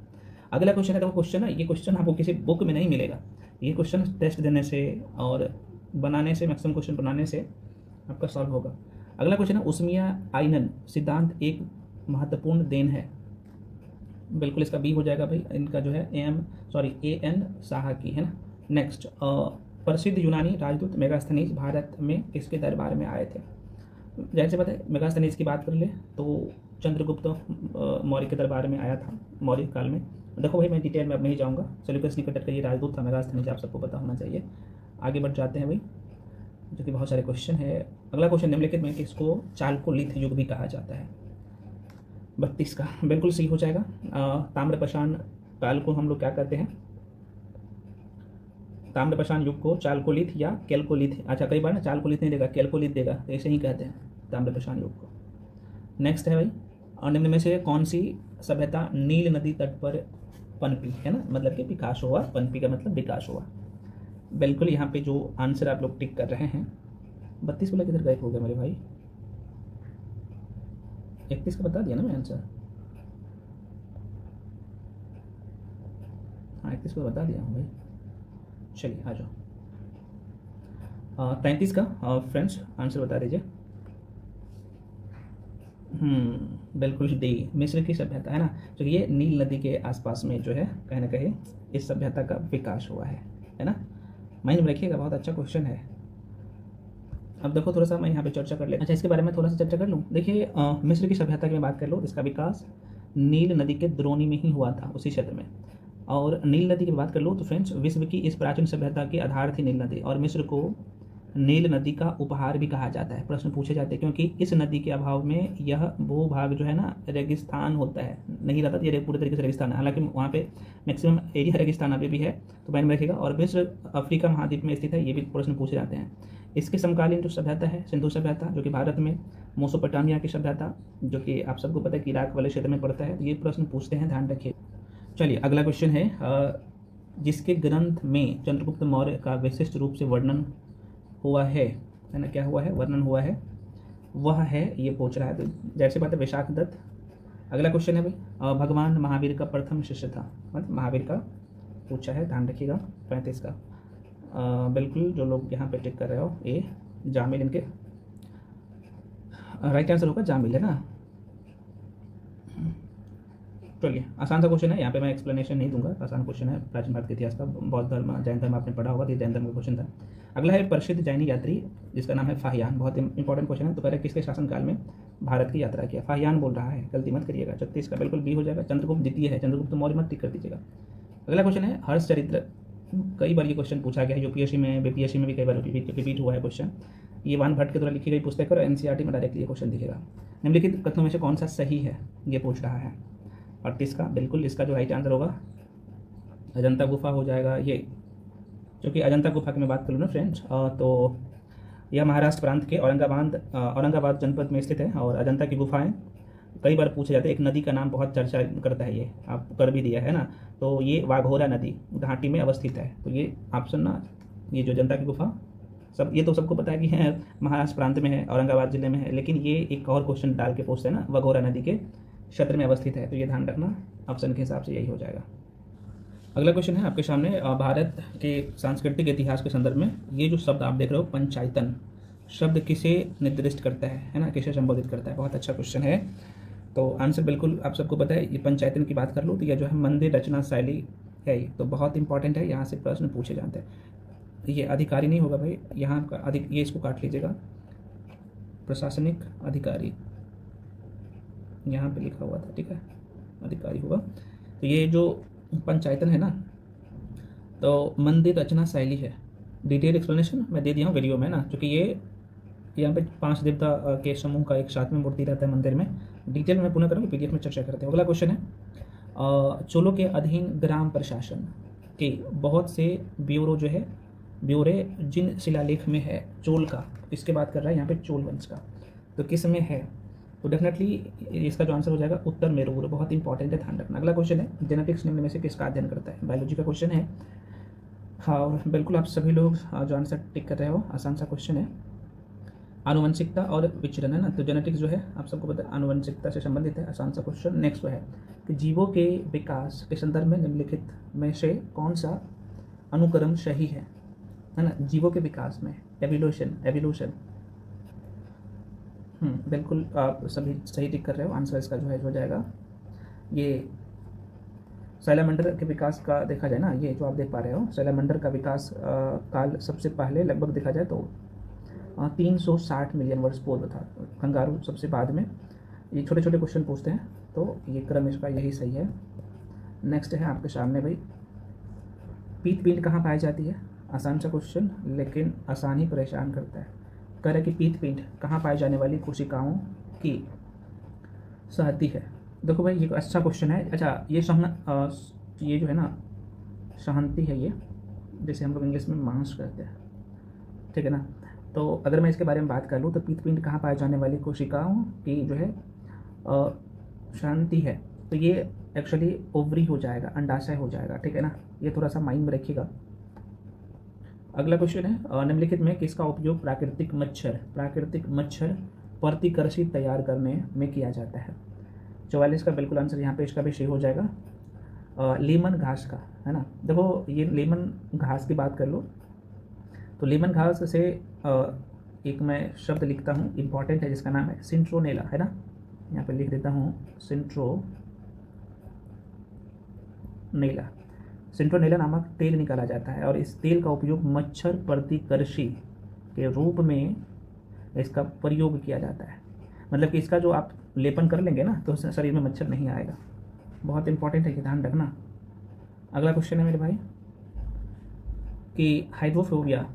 अगला क्वेश्चन है, तो क्वेश्चन है, ये क्वेश्चन आपको किसी बुक में नहीं मिलेगा। ये क्वेश्चन टेस्ट देने से और बनाने से, मैक्सिमम क्वेश्चन बनाने से आपका सॉल्व होगा। अगला क्वेश्चन है, उष्मीय आयनन सिद्धांत एक महत्वपूर्ण देन है। बिल्कुल इसका बी हो जाएगा भाई, इनका जो है A.N. साहा की, है ना। नेक्स्ट, प्रसिद्ध यूनानी राजदूत मेगास्थनीज भारत में किसके दरबार में आए थे। जाहिर सी बात है मेगास्थनीज की बात कर ले तो चंद्रगुप्त मौर्य के दरबार में आया था मौर्य काल में। देखो भाई मैं डिटेल में अब नहीं जाऊँगा, सेल्यूकस निकेटर का ये राजदूत था मेगास्थनीज, आप सबको पता होना चाहिए। आगे बढ़ जाते हैं भाई, जो कि बहुत सारे क्वेश्चन है। अगला क्वेश्चन निम्नलिखित में किसको चालकोलिथ युग भी कहा जाता है। 32 का बिल्कुल सही हो जाएगा। ताम्रपाषाण काल को हम लोग क्या कहते हैं, ताम्रपाषाण युग को चालकोलिथ या कैलकोलिथ। अच्छा कई बार ना चालकोलिथ नहीं देगा, कैलकोलिथ देगा, तो ऐसे ही कहते हैं ताम्रपाषाण युग को। नेक्स्ट है भाई, और निम्न में से कौन सी सभ्यता नील नदी तट पर पनपी, है ना, मतलब कि विकास हुआ। पनपी का मतलब विकास हुआ। बिल्कुल यहाँ पे जो आंसर आप लोग टिक कर रहे हैं, 32 वाला किधर गायब हो गया मेरे भाई, 31 का बता दिया ना मैं आंसर। हाँ 31 को बता दिया हूँ भाई। चलिए आ जाओ 33 का फ्रेंड्स आंसर बता दीजिए। बिल्कुल डी, मिस्र की सभ्यता, है ना, जो ये नील नदी के आसपास में जो है कहीं ना कहीं इस सभ्यता का विकास हुआ है ना। माइंड में रखिएगा, बहुत अच्छा क्वेश्चन है। अब देखो थोड़ा सा मैं यहाँ पे चर्चा कर ले, अच्छा इसके बारे में थोड़ा सा चर्चा कर लूँ। देखिए मिस्र की सभ्यता की मैं बात कर लूँ, इसका विकास नील नदी के द्रोणी में ही हुआ था, उसी क्षेत्र में। और नील नदी की बात कर लूँ तो फ्रेंड्स विश्व की इस प्राचीन सभ्यता के आधार थी नील नदी, और मिस्र को नील नदी का उपहार भी कहा जाता है। प्रश्न पूछे जाते हैं क्योंकि इस नदी के अभाव में यह भूभाग जो है ना रेगिस्तान होता है, नहीं रहता, ये पूरे तरीके से रेगिस्तान है। हालांकि वहाँ पे मैक्सिमम एरिया रेगिस्तान अभी भी है, तो माइंड में रखिएगा। और मिस्र अफ्रीका महाद्वीप में स्थित है, ये भी प्रश्न पूछे जाते हैं। इसके समकालीन जो सभ्यता है सिंधु सभ्यता, जो कि भारत में मोसोपोटामिया की सभ्यता, जो कि आप सबको पता है कि इराक वाले क्षेत्र में पड़ता है, तो ये प्रश्न पूछते हैं, ध्यान रखिए। चलिए अगला क्वेश्चन है, जिसके ग्रंथ में चंद्रगुप्त मौर्य का विशिष्ट रूप से वर्णन हुआ है ना, क्या हुआ है, वर्णन हुआ है, वह है, ये पूछ रहा है। तो जैसे बात है वैशाख दत्त। अगला क्वेश्चन है भाई, भगवान महावीर का प्रथम शिष्य था, मतलब महावीर का पूछा है, ध्यान रखिएगा। 35 का बिल्कुल जो लोग यहाँ पे टिक कर रहे हो, ए जामिल, इनके राइट आंसर होगा जामिल, है ना। चलिए आसान सा क्वेश्चन है, यहाँ पे मैं एक्सप्लेनेशन नहीं दूंगा, आसान क्वेश्चन है, प्राचीन भारत के इतिहास का, बौद्ध धर्म जैन धर्म आपने पढ़ा होगा, तो ये जैन धर्म का क्वेश्चन था। अगला है प्रसिद्ध जैनी यात्री जिसका नाम है फाहियान, बहुत इंपॉर्टेंट क्वेश्चन है। तो कह रहे किसके शासनकाल में भारत की यात्रा किया? फाहियान बोल रहा है, गलती मत करिएगा, 36 का बिल्कुल बी हो जाएगा। चंद्रगुप्त द्वितीय है, चंद्रगुप्त मौर्य मत टिक कर दीजिएगा। अगला क्वेश्चन है हर्ष चरित्र, कई बार ये क्वेश्चन पूछा गया है, यूपीएससी में बीपीएससी में भी कई बार रिपीट हुआ है क्वेश्चन। ये वान भट्ट के द्वारा लिखी गई पुस्तक और एनसीईआरटी में डायरेक्टली ये क्वेश्चन दिखेगा। निम्नलिखित कथनों में से कौन सा सही है, ये पूछ रहा है। 38 का बिल्कुल इसका जो राइट आंसर होगा अजंता गुफा हो जाएगा ये, क्योंकि अजंता गुफा की मैं बात करूँ ना फ्रेंड्स, तो यह महाराष्ट्र प्रांत के औरंगाबाद जनपद में स्थित है। और अजंता की गुफाएं कई बार पूछे जाते हैं, एक नदी का नाम बहुत चर्चा करता है, ये आप कर भी दिया है ना, तो ये वाघोरा नदी घाटी में अवस्थित है। तो ये ऑप्शन ना, ये जो अजंता की गुफा, सब ये तो सबको पता है कि है महाराष्ट्र प्रांत में है, औरंगाबाद जिले में है, लेकिन ये एक और क्वेश्चन डाल के पूछते हैं ना, वाघोरा नदी के क्षेत्र में अवस्थित है, तो ये ध्यान रखना, ऑप्शन के हिसाब से यही हो जाएगा। अगला क्वेश्चन है आपके सामने, भारत के सांस्कृतिक इतिहास के संदर्भ में ये जो शब्द आप देख रहे हो पंचायतन शब्द किसे निर्दिष्ट करता है ना, किसे संबोधित करता है? बहुत अच्छा क्वेश्चन है। तो आंसर बिल्कुल आप सबको पता है, ये पंचायतन की बात कर लो तो यह जो है मंदिर रचना शैली है, तो बहुत इंपॉर्टेंट है, यहाँ से प्रश्न पूछे जाते हैं। ये अधिकारी नहीं होगा भाई, यहाँ का अधिक, ये इसको काट लीजिएगा, प्रशासनिक अधिकारी यहाँ पे लिखा हुआ था, ठीक है, अधिकारी होगा। तो ये जो पंचायतन है ना, तो मंदिर रचना शैली है, डिटेल एक्सप्लेनेशन मैं दे दिया हूँ वीडियो में ना, क्योंकि ये यहाँ पे 5 देवता के समूह का एक साथ में मूर्ति रहता है मंदिर में, डिटेल में पुनः करूँगा, पीडीएफ में चर्चा करते हैं। अगला क्वेश्चन है, चोलों के अधीन ग्राम प्रशासन के बहुत से ब्यूरे जिन शिलालेख में है, चोल का, इसके बात कर रहा है यहाँ पे चोल वंश का, तो किस में है? तो डेफिनेटली इसका जो आंसर हो जाएगा उत्तर मेरूर, बहुत इंपॉर्टेंट है, ध्यान रखना। अगला क्वेश्चन है, जेनेटिक्स निम्न में से किसका अध्ययन करता है? बायोलॉजी का क्वेश्चन है। हाँ, और बिल्कुल आप सभी लोग जो आंसर टिक कर रहे हो, आसान सा क्वेश्चन है। आनुवंशिकता और विचरण है ना, तो जेनेटिक्स जो है आप सबको पता है आनुवंशिकता से संबंधित है, आसान सा क्वेश्चन। नेक्स्ट है कि जीवों के विकास के संदर्भ में निम्नलिखित में से कौन सा अनुक्रम सही है ना, जीवों के विकास में एवोल्यूशन बिल्कुल आप सभी सही टिक कर रहे हो, आंसर इसका जो है हो जाएगा ये। सैलामेंडर के विकास का देखा जाए ना, ये जो आप देख पा रहे हो, सैलामेंडर का विकास काल सबसे पहले लगभग देखा जाए तो 360 मिलियन वर्ष पूर्व था, कंगारू सबसे बाद में। ये छोटे छोटे क्वेश्चन पूछते हैं, तो ये क्रम इसका यही सही है। नेक्स्ट है आपके सामने भाई, पीत पिंड कहाँ पाई जाती है? आसान सा क्वेश्चन, लेकिन आसान ही परेशान करता है। कह रहे कि पीत पिंड कहाँ पाई जाने वाली कोशिकाओं की सहती है? देखो भाई ये अच्छा क्वेश्चन है। अच्छा, ये ये जो है ना सहंती है, ये जैसे हम लोग इंग्लिश में मांस कहते हैं, ठीक है ना। तो अगर मैं इसके बारे में बात कर लूँ तो पीत पिंड कहाँ पाए जाने वाली कोशिकाओं की जो है शांति है, तो ये एक्चुअली ओवरी हो जाएगा, अंडाशय हो जाएगा, ठीक है ना, ये थोड़ा सा माइंड में रखिएगा। अगला क्वेश्चन है, निम्नलिखित में किसका उपयोग प्राकृतिक मच्छर प्रतिकर्षी तैयार करने में किया जाता है? 44 का बिल्कुल आंसर यहाँ पे इसका भी सही हो जाएगा, लेमन घास का, है ना। देखो ये लेमन घास की बात कर लो तो लेमन घास से एक मैं शब्द लिखता हूँ, इंपॉर्टेंट है, जिसका नाम है सिंट्रोनेला, है ना, यहाँ पे लिख देता हूँ सिंट्रोनेला नामक तेल निकाला जाता है, और इस तेल का उपयोग मच्छर प्रतिकर्षी के रूप में इसका प्रयोग किया जाता है। मतलब कि इसका जो आप लेपन कर लेंगे ना तो शरीर में मच्छर नहीं आएगा, बहुत इंपॉर्टेंट है, कि ध्यान रखना। अगला क्वेश्चन है मेरे भाई कि हाइड्रोफोबिया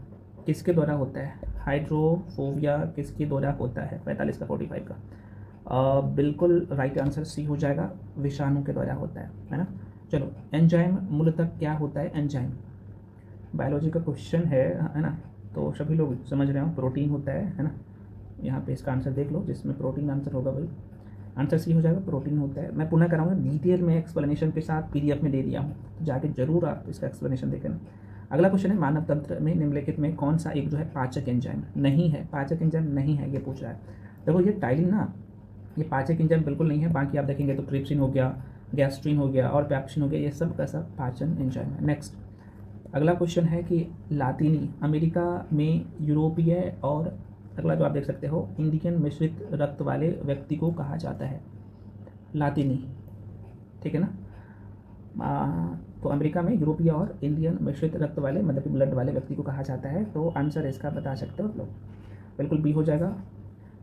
किसके द्वारा होता है? हाइड्रोफोबिया किसके द्वारा होता है? 45 का 45 का बिल्कुल राइट आंसर सी हो जाएगा, विषाणु के द्वारा होता है ना। चलो, एंजाइम मूलतः क्या होता है? एंजाइम बायोलॉजी का क्वेश्चन है ना, तो सभी लोग समझ रहे हो, प्रोटीन होता है ना। यहाँ पे इसका आंसर देख लो, जिसमें प्रोटीन आंसर होगा भाई, आंसर सी हो जाएगा, प्रोटीन होता है। मैं पुनः कराऊंगा, डिटेल में एक्सप्लेनेशन के साथ पीडीएफ में दे दिया हूँ, तो जाके जरूर आप इसका एक्सप्लेनेशन देखें। अगला क्वेश्चन है, मानव तंत्र में निम्नलिखित में कौन सा एक जो है पाचक एंजाइम नहीं है? पाचक एंजाइम नहीं है, ये पूछ रहा है। देखो ये टाइलिन ना, ये पाचक एंजाइम बिल्कुल नहीं है, बाकी आप देखेंगे तो ट्रिप्सिन हो गया, गैस्ट्रिन हो गया और पैप्सिन हो गया, ये सब का सब पाचन एंजाइम है। नेक्स्ट अगला क्वेश्चन है कि लातीनी अमेरिका में यूरोपीय और अगला जो आप देख सकते हो इंडियन मिश्रित रक्त वाले व्यक्ति को कहा जाता है? लातीनी ठीक है ना। तो अमेरिका में यूरोपीय और इंडियन मिश्रित रक्त वाले मतलब कि ब्लड वाले व्यक्ति को कहा जाता है। तो आंसर इसका बता सकते हो आप लोग, बिल्कुल बी हो जाएगा।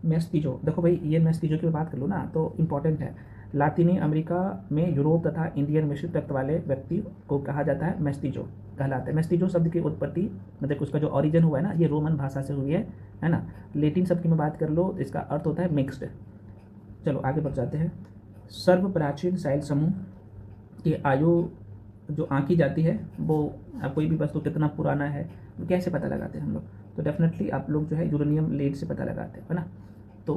मेस्टिजो, देखो भाई ये मेस्टिजो की बात कर लो ना तो इम्पॉर्टेंट है। लातीनी अमेरिका में यूरोप तथा इंडियन मिश्रित रक्त वाले व्यक्ति को कहा जाता है मेस्टिजो कहलाता है। मेस्टिजो शब्द की उत्पत्ति मतलब उसका जो ओरिजिन हुआ है ना, ये रोमन भाषा से हुई है ना। लेटिन शब्द की मैं बात कर लो, इसका अर्थ होता है मिक्स्ड। चलो आगे बढ़ जाते हैं। सर्व प्राचीन साइल समूह की आयु जो आंकी जाती है वो कोई भी वस्तु कितना पुराना है वो कैसे पता लगाते हैं हम लोग, तो डेफिनेटली आप लोग जो है यूरेनियम लेड से पता लगाते हैं, है ना। तो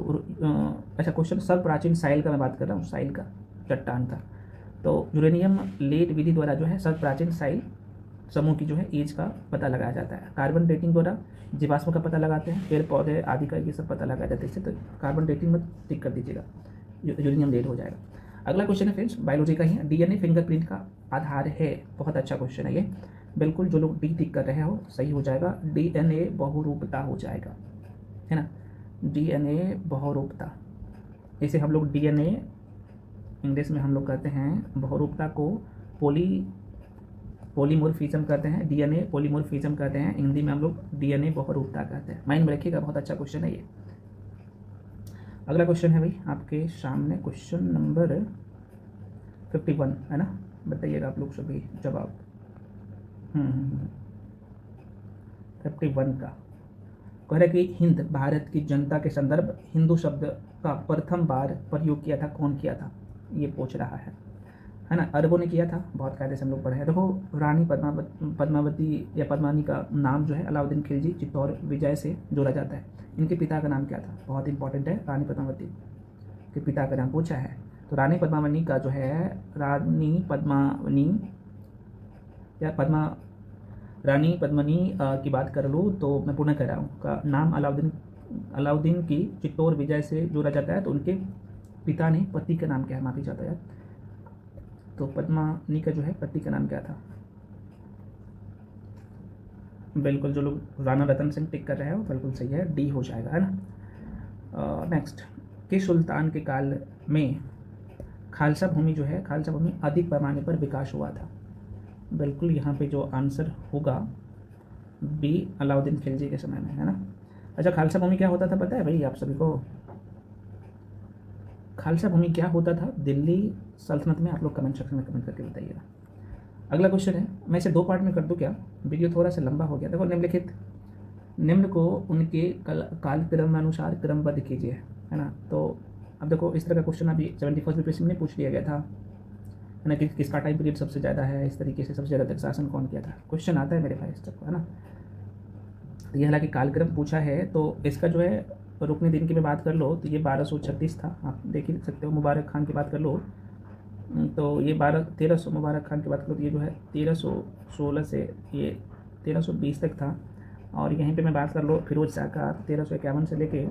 अच्छा क्वेश्चन, सर्व प्राचीन साइल का मैं बात कर रहा हूँ, साइल का चट्टान का। तो यूरेनियम लेड विधि द्वारा जो है सर्व प्राचीन साइल समूह की जो है एज का पता लगाया जाता है। कार्बन डेटिंग द्वारा जीवाश्म का पता लगाते हैं, पेड़ पौधे आदि का ये सब पता लगाया जाता है। इससे तो कार्बन डेटिंग में टिक कर दीजिएगा, यूरेनियम लेड हो जाएगा। अगला क्वेश्चन है फ्रेंड्स बायोलॉजी का ही है। डीएनए फिंगरप्रिंट का आधार है, बहुत अच्छा क्वेश्चन है ये, बिल्कुल जो लोग डी टिक कर रहे हो सही हो जाएगा। डीएनए बहुरूपता हो जाएगा, है ना। डीएनए बहुरूपता, इसे हम लोग डीएनए इंग्लिश में हम लोग कहते हैं बहुरूपता को पॉलीमॉर्फिज्म कहते हैं, डीएनए पॉलीमॉर्फिज्म कहते हैं, हिंदी में हम लोग डीएनए बहुरूपता कहते हैं। माइंड में रखिएगा, बहुत अच्छा क्वेश्चन है ये। अगला क्वेश्चन है भाई आपके सामने, क्वेश्चन नंबर 51 है ना। बताइएगा आप लोग सभी जवाब। 51 का कह रहे कि हिंद भारत की जनता के संदर्भ हिंदू शब्द का प्रथम बार प्रयोग किया था, कौन किया था ये पूछ रहा है ना। अरबों ने किया था, बहुत कायदे से हम लोग पढ़े हैं। देखो रानी पद्मावती या पद्मानी का नाम जो है अलाउद्दीन खिलजी चित्तौड़ विजय से जोड़ा जाता है। इनके पिता का नाम क्या था, बहुत इंपॉर्टेंट है, रानी पद्मावती के पिता का नाम पूछा है। तो रानी पद्मावती का जो है रानी पद्मनी की बात कर लूँ तो मैं पुनः कह रहा हूँ का नाम अलाउद्दीन की चित्तौड़ विजय से जोड़ा जाता है। तो उनके पिता ने पति का नाम क्या है, माफी चाहता है, तो पद्मानी का जो है पति का नाम क्या था। बिल्कुल जो लोग राणा रतन सिंह टिक कर रहे हो बिल्कुल सही है, डी हो जाएगा, है ना। नेक्स्ट, किस सुल्तान के काल में खालसा भूमि जो है, खालसा भूमि अधिक पैमाने पर विकास हुआ था। बिल्कुल यहाँ पे जो आंसर होगा बी अलाउद्दीन खिलजी के समय में, है ना। अच्छा खालसा भूमि क्या होता था पता है भाई आप सभी को, खालसा भूमि क्या होता था दिल्ली सल्तनत में, आप लोग कमेंट सेक्शन में कमेंट करके बताइएगा। अगला क्वेश्चन है, मैं इसे 2 पार्ट में कर दूं क्या, वीडियो थोड़ा सा लंबा हो गया। देखो निम्न को उनके कालक्रम अनुसार क्रमबद्ध कीजिए, है ना। तो अब देखो इस तरह का क्वेश्चन अभी 71वीं बीपीएससी में पूछ लिया गया था, है ना, कि किसका टाइम पीरियड सबसे ज़्यादा है, इस तरीके से सबसे ज़्यादा तक शासन कौन किया था, क्वेश्चन आता है मेरे पास इस तक, है ना। ये हालांकि कालक्रम पूछा है, तो इसका जो है रुकने दिन की मैं बात कर लो तो ये 1236 था, आप देख ही सकते हो। मुबारक खान की बात कर लो तो ये 1300, मुबारक खान की बात करो तो ये जो है 1316 से ये 1320 तक था। और यहीं पे मैं बात कर लो फिरोज शाह का 1351 से लेके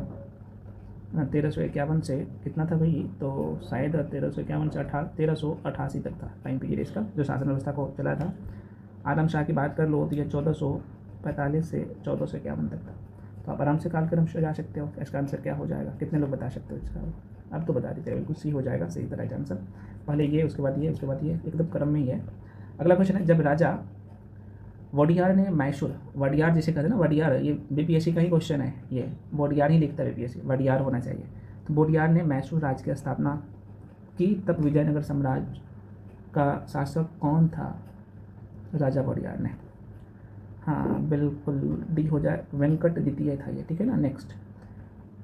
1351 से कितना था भाई, तो शायद 1351 से 1388 तक था टाइम पीरियड इसका, जो शासन व्यवस्था को चला था। आदम शाह की बात कर लो तो ये 1445 से 1451 तक था। तो आप आराम से कालक्रम से जा सकते हो। इसका आंसर क्या हो जाएगा, कितने लोग बता सकते हो इसका, अब तो बता दीजिए, बिल्कुल सी हो जाएगा, सही तरह आंसर। पहले ये, उसके बाद ये, उसके बाद ये, एकदम क्रम में ही है। अगला क्वेश्चन है, जब राजा वडियार ने मैसूर, वडियार जिसे कहते हैं ना, वडियार, ये बीपीएससी का ही क्वेश्चन है, ये वडियार ही लिखता है बीपीएससी, वडियार होना चाहिए। तो वडियार ने मैसूर राज्य की स्थापना की, तब विजयनगर साम्राज्य का शासक कौन था, राजा वडियार ने। हाँ बिल्कुल डी हो जाए, वेंकट द्वितीय था ये, ठीक है ना। नेक्स्ट,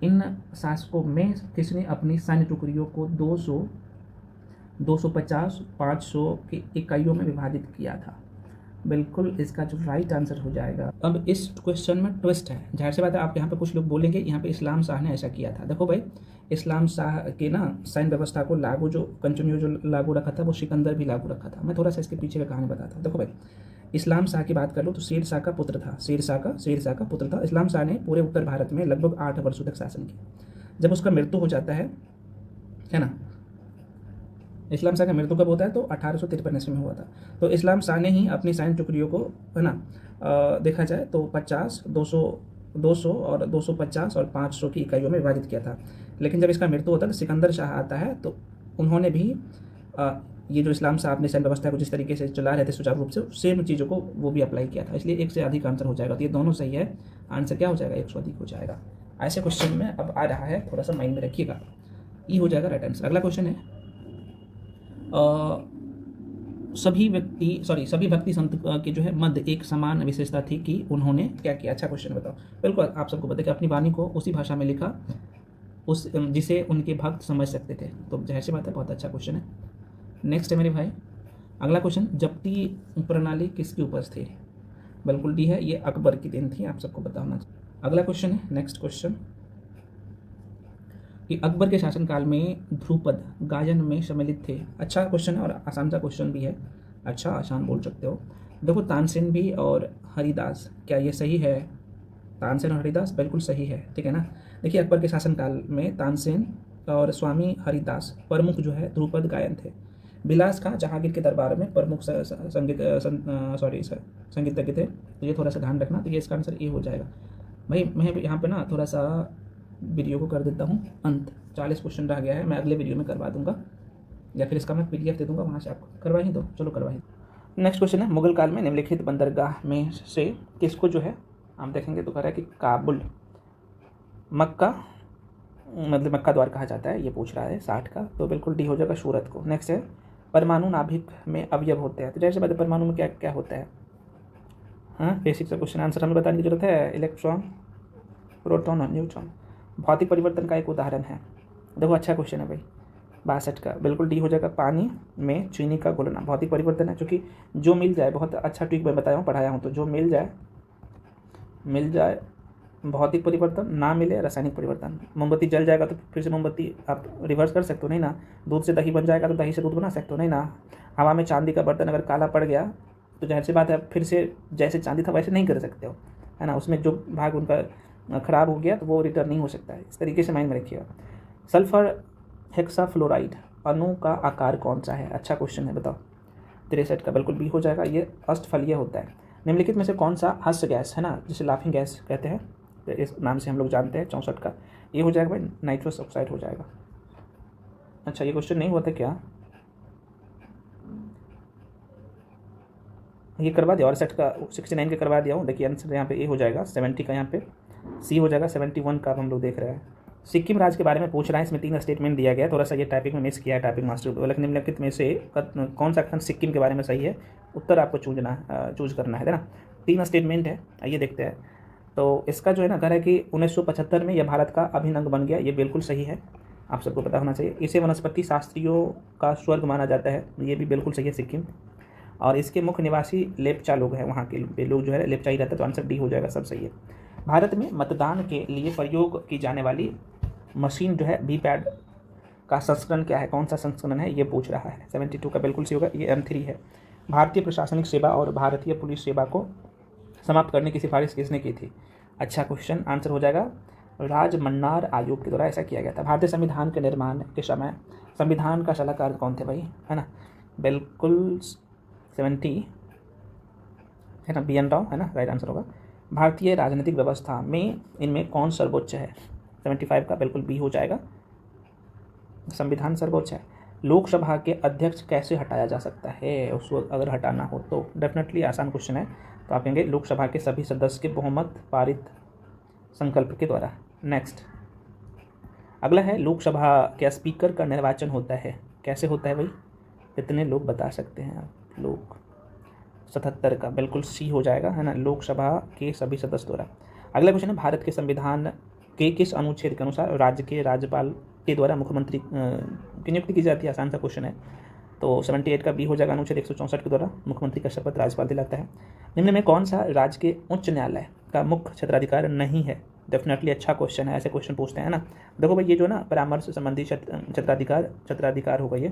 इन शासकों में किसने अपनी सैन्य टुकड़ियों को 200, 250, 500 की इकाइयों में विभाजित किया था। बिल्कुल इसका जो राइट आंसर हो जाएगा। अब इस क्वेश्चन में ट्विस्ट है, जाहिर सी बात है, आप यहाँ पे कुछ लोग बोलेंगे यहाँ पे इस्लाम शाह ने ऐसा किया था। देखो भाई, इस्लाम शाह के ना सैन्य व्यवस्था को लागू जो कंटिन्यू जो लागू रखा था वो सिकंदर भी लागू रखा था। मैं थोड़ा सा इसके पीछे का कहानी बताता हूँ। देखो भाई, इस्लाम शाह की बात कर लो तो शेर शाह का पुत्र था, शेर शाह का पुत्र था। इस्लाम शाह ने पूरे उत्तर भारत में लगभग 8 वर्षों तक शासन किया। जब उसका मृत्यु हो जाता है ना, इस्लाम शाह का मृत्यु कब होता है तो 1853 ईस्वी में हुआ था। तो इस्लाम शाह ने ही अपनी सैन्य टुकड़ियों को, है ना, देखा जाए तो 50, 200 और 250 और 500 की इकाइयों में विभाजित किया था। लेकिन जब इसका मृत्यु होता है तो सिकंदर शाह आता है, तो उन्होंने भी ये जो इस्लाम साहब ने सैन्य व्यवस्था को जिस तरीके से चला रहे थे सुचारू रूप से, सेम चीज़ों को वो भी अप्लाई किया था, इसलिए एक से अधिक आंसर हो जाएगा। तो ये दोनों सही है, आंसर क्या हो जाएगा, 100 अधिक हो जाएगा। ऐसे क्वेश्चन में अब आ रहा है, थोड़ा सा माइंड में रखिएगा, ई हो जाएगा राइट आंसर। अगला क्वेश्चन है सभी भक्ति संत की जो है मध्य एक समान विशेषता थी कि उन्होंने क्या किया। अच्छा क्वेश्चन बताओ। बिल्कुल आप सबको पता है कि अपनी वाणी को उसी भाषा में लिखा उस जिसे उनके भक्त समझ सकते थे। तो जाहिर सी बात है, बहुत अच्छा क्वेश्चन है। नेक्स्ट है मेरे भाई अगला क्वेश्चन, जब्ती प्रणाली किसकी उपज थी। बिल्कुल डी है, ये अकबर की देन थी, आप सबको पता होना चाहिए। अगला क्वेश्चन है नेक्स्ट क्वेश्चन कि अकबर के शासनकाल में ध्रुपद गायन में सम्मिलित थे। अच्छा क्वेश्चन है और आसान सा क्वेश्चन भी है, अच्छा आसान बोल सकते हो। देखो तानसेन भी और हरिदास, क्या ये सही है। तानसेन और हरिदास बिल्कुल सही है, ठीक है ना। देखिए अकबर के शासनकाल में तानसेन और स्वामी हरिदास प्रमुख जो है ध्रुपद गायन थे। बिलास खां जहांगीर के दरबार में प्रमुख संगीतज्ञ थे। तो ये थोड़ा सा ध्यान रखना, तो ये इसका आंसर ए हो जाएगा। भाई मैं यहाँ पे ना थोड़ा सा वीडियो को कर देता हूँ अंत, 40 क्वेश्चन रह गया है, मैं अगले वीडियो में करवा दूंगा, या फिर इसका मैं PDF दे दूंगा, वहाँ से आपको करवा ही दो। चलो करवा ही। नेक्स्ट क्वेश्चन है, मुगल काल में निम्नलिखित बंदरगाह में से किसको जो है हम देखेंगे तो कह रहा है कि काबुल मक्का मतलब मक्का द्वार कहा जाता है, ये पूछ रहा है 60 का, तो बिल्कुल डी हो जाएगा सूरत को। नेक्स्ट है, परमाणु नाभिक में अवयव होते हैं। तो जैसे बात है, परमाणु में क्या क्या होता है, हाँ बेसिक सा क्वेश्चन, आंसर हमें बताने की जरूरत है। इलेक्ट्रॉन, प्रोटॉन और न्यूट्रॉन। भौतिक परिवर्तन का एक उदाहरण है। देखो अच्छा क्वेश्चन है भाई, 62 का, बिल्कुल डी हो जाएगा। पानी में चीनी का घुलना भौतिक परिवर्तन है, क्योंकि जो मिल जाए, बहुत अच्छा ट्रिक मैं बताया हूँ, पढ़ाया हूँ, तो जो मिल जाए भौतिक परिवर्तन, ना मिले रासायनिक परिवर्तन। मोमबत्ती जल जाएगा तो फिर से मोमबत्ती आप रिवर्स कर सकते हो, नहीं ना। दूध से दही बन जाएगा तो दही से दूध बना सकते हो, नहीं ना। हवा में चांदी का बर्तन अगर काला पड़ गया तो जाहिर सी बात है फिर से जैसे चांदी था वैसे नहीं कर सकते हो, है ना। उसमें जो भाग उनका खराब हो गया तो वो रिटर्न नहीं हो सकता है। इस तरीके से माइंड में रखिएगा। सल्फर हेक्साफ्लोराइड अणु का आकार कौन सा है। अच्छा क्वेश्चन है, बताओ। 63 का, बिल्कुल बी हो जाएगा। ये अष्टफलीय होता है। निम्नलिखित में से कौन सा हास्य गैस है ना, जिसे लाफिंग गैस कहते हैं, तो इस नाम से हम लोग जानते हैं। 64 का, ये हो जाएगा भाई, नाइट्रस ऑक्साइड हो जाएगा। अच्छा ये क्वेश्चन नहीं हुआ था क्या, ये करवा दिया। और 60 का 69 का करवा दिया हूँ। देखिए आंसर यहाँ पे ए हो जाएगा। 70 का यहाँ पे सी हो जाएगा। 71 का हम लोग देख रहे हैं। सिक्किम राज्य के बारे में पूछ रहा है, इसमें 3 स्टेटमेंट दिया गया है। थोड़ा सा ये टाइपिंग में मिस किया है टाइपिंग मास्टर को, लेकिन निम्नलिखित में से कौन सा कथन सिक्किम के बारे में सही है, उत्तर आपको चूज करना है ना। 3 स्टेटमेंट है, आइए देखते हैं। तो इसका जो है ना कह रहा है कि 1975 में यह भारत का अभिन्न अंग बन गया, ये बिल्कुल सही है, आप सबको पता होना चाहिए। इसे वनस्पति शास्त्रियों का स्वर्ग माना जाता है, ये भी बिल्कुल सही है सिक्किम। और इसके मुख्य निवासी लेप्चा लोग हैं, वहाँ के लोग जो है लेप्चा ही रहता है, तो आंसर डी हो जाएगा, सब सही है। भारत में मतदान के लिए प्रयोग की जाने वाली मशीन जो है वीपैट का संस्करण क्या है, कौन सा संस्करण है, ये पूछ रहा है। 72 का बिल्कुल सही होगा, ये M3 है। भारतीय प्रशासनिक सेवा और भारतीय पुलिस सेवा को समाप्त करने की सिफारिश किसने की थी। अच्छा क्वेश्चन, आंसर हो जाएगा राजमन्नार आयोग के द्वारा ऐसा किया गया था। भारतीय संविधान के निर्माण के समय संविधान का सलाहकार कौन थे भाई, है ना। बिल्कुल 70 है ना, BN राव है ना, राइट आंसर होगा। भारतीय राजनीतिक व्यवस्था में इनमें कौन सर्वोच्च है। 75 का बिल्कुल बी हो जाएगा, संविधान सर्वोच्च है। लोकसभा के अध्यक्ष कैसे हटाया जा सकता है, उसको अगर हटाना हो तो। डेफिनेटली आसान क्वेश्चन है, तो आप कहेंगे लोकसभा के सभी सदस्य के बहुमत पारित संकल्प के द्वारा। नेक्स्ट अगला है, लोकसभा के स्पीकर का निर्वाचन होता है, कैसे होता है भाई, कितने लोग बता सकते हैं आप लोग। 77 का बिल्कुल सी हो जाएगा, है ना, लोकसभा के सभी सदस्य द्वारा। अगला क्वेश्चन है, भारत के संविधान के किस अनुच्छेद के अनुसार राज्य के राज्यपाल के द्वारा मुख्यमंत्री की नियुक्ति की जाती है। आसान सा क्वेश्चन है, तो 78 का बी हो जाएगा। अनुच्छेद 164 के द्वारा मुख्यमंत्री का शपथ राज्यपाल दिलाता है। निम्न में कौन सा राज्य के उच्च न्यायालय का मुख्य क्षेत्राधिकार नहीं है। डेफिनेटली अच्छा क्वेश्चन है, ऐसे क्वेश्चन पूछते हैं ना। देखो भाई, ये जो ना परामर्श संबंधी क्षेत्राधिकार होगा, ये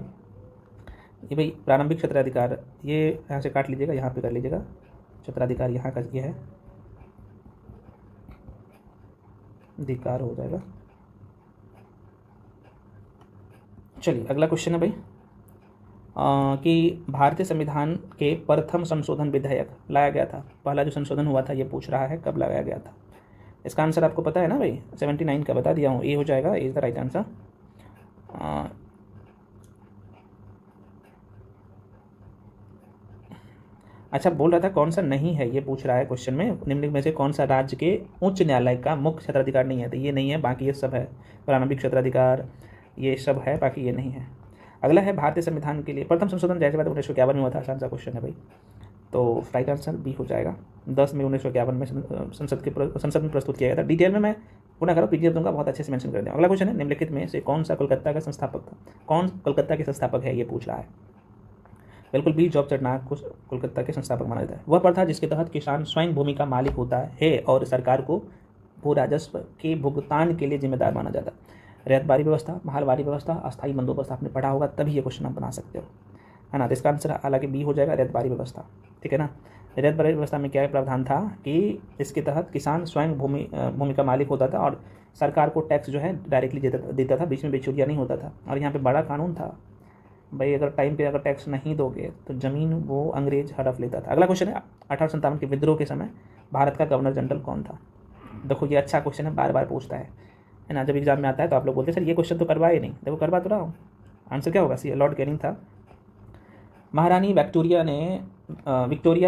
भाई प्रारंभिक क्षेत्राधिकार, ये यहाँ से काट लीजिएगा, यहाँ पे कर लीजिएगा। क्षेत्राधिकार यहाँ का ये है, अधिकार हो जाएगा। चलिए अगला क्वेश्चन है भाई कि भारतीय संविधान के प्रथम संशोधन विधेयक लाया गया था, पहला जो संशोधन हुआ था ये पूछ रहा है, कब लगाया गया था। इसका आंसर आपको पता है ना भाई, 79 का बता दिया हूँ, ए हो जाएगा, ए इज द राइट आंसर। अच्छा, बोल रहा था कौन सा नहीं है, ये पूछ रहा है क्वेश्चन में, निम्नलिखित में से कौन सा राज्य के उच्च न्यायालय का मुख्य क्षेत्राधिकार नहीं है, तो ये नहीं है, बाकी ये सब है। प्रारंभिक क्षेत्राधिकार ये सब है, बाकी ये नहीं है। अगला है भारतीय संविधान के लिए प्रथम संशोधन जाहिर सी बात 1951 में हुआ था, आसान सा क्वेश्चन है भाई, तो राइट आंसर बी हो जाएगा। 10 मई 1951 में संसद में प्रस्तुत किया गया था। डिटेल में मैं पुनः करो पीडीएफ दूंगा, बहुत अच्छे से मेंशन कर दिया। अगला क्वेश्चन है, निम्नलिखित में से कौन सा कोलकाता का संस्थापक था, कौन कोलकाता के संस्थापक है, ये पूछ रहा है। बिल्कुल बी, जॉर्ज चटनाक को कोलकाता के संस्थापक माना जाता है। वह प्रथा जिसके तहत किसान स्वयं भूमि का मालिक होता है और सरकार को भू राजस्व के भुगतान के लिए जिम्मेदार माना जाता है। रैयतबारी व्यवस्था, माहलवारी व्यवस्था, अस्थायी बंदोबस्त आपने पढ़ा होगा, तभी ये क्वेश्चन आप बना सकते हो, है ना। तो इसका आंसर हालांकि बी हो जाएगा, रैयतबारी व्यवस्था, ठीक है ना। रैयतबारी व्यवस्था में क्या प्रावधान था कि इसके तहत किसान स्वयं भूमि का मालिक होता था और सरकार को टैक्स जो है डायरेक्टली देता था, बीच में बिचौलिया नहीं होता था। और यहाँ पे बड़ा कानून था भाई, अगर टाइम पे अगर टैक्स नहीं दोगे तो ज़मीन वो अंग्रेज हड़प लेता था। अगला क्वेश्चन है, 1857 के विद्रोह के समय भारत का गवर्नर जनरल कौन था। देखो ये अच्छा क्वेश्चन है, बार बार पूछता है ना, जब एग्जाम में आता है तो आप लोग बोलते हैं सर ये क्वेश्चन तो करवाए नहीं, देखो करवा तो रहा हूँ। आंसर क्या होगा, सी लॉर्ड कैनिंग था। महारानी विक्टोरिया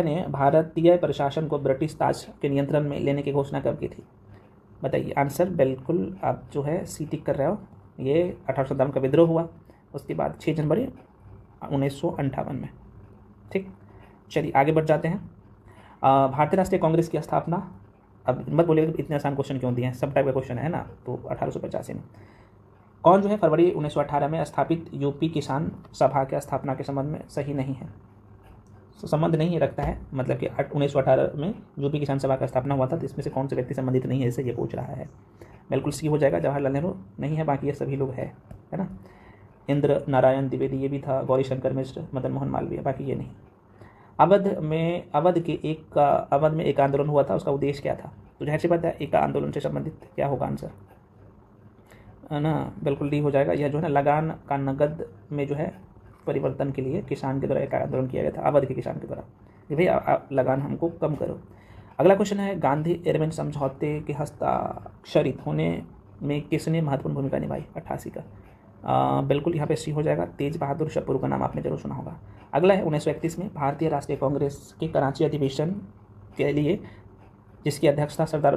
ने भारतीय प्रशासन को ब्रिटिश ताज के नियंत्रण में लेने की घोषणा कब की थी, बताइए। आंसर बिल्कुल आप जो है सी टिक कर रहे हो, ये 1857 का विद्रोह हुआ, उसके बाद 6 जनवरी 1958 में, ठीक। चलिए आगे बढ़ जाते हैं। भारतीय राष्ट्रीय कांग्रेस की स्थापना, अब मत बोलिएगा इतने आसान क्वेश्चन क्यों दिए हैं, सब टाइप का क्वेश्चन है ना। तो 1885 में कौन जो है फरवरी 1918 में स्थापित यूपी किसान सभा के स्थापना के संबंध में सही नहीं है, तो संबंध नहीं रखता है, मतलब कि 1918 में यूपी किसान सभा का स्थापना हुआ था, तो इसमें से कौन से व्यक्ति संबंधित नहीं है, इससे ये पूछ रहा है। बिल्कुल सी हो जाएगा, जवाहरलाल नेहरू नहीं है, बाकी ये सभी लोग है ना। इंद्र नारायण द्विवेदी ये भी था, गौरी शंकर मिश्र, मदन मोहन मालवीय, बाकी ये नहीं। अवध में एक आंदोलन हुआ था, उसका उद्देश्य क्या था, तो जाहिर सी बात है एक आंदोलन से संबंधित क्या होगा आंसर, है ना। बिल्कुल डी हो जाएगा। यह जो है ना लगान का नगद में जो है परिवर्तन के लिए किसान के द्वारा एक आंदोलन किया गया था, अवध के किसान के द्वारा, कि भाई लगान हमको कम करो। अगला क्वेश्चन है, गांधी एरविन समझौते के हस्ताक्षरित होने में किसने महत्वपूर्ण भूमिका निभाई, 88 का। बिल्कुल यहाँ पे सी हो जाएगा, तेज बहादुर शाहपुर का नाम आपने जरूर सुना होगा। अगला है 1931 में भारतीय राष्ट्रीय कांग्रेस के कराची अधिवेशन के लिए जिसकी अध्यक्षता सरदार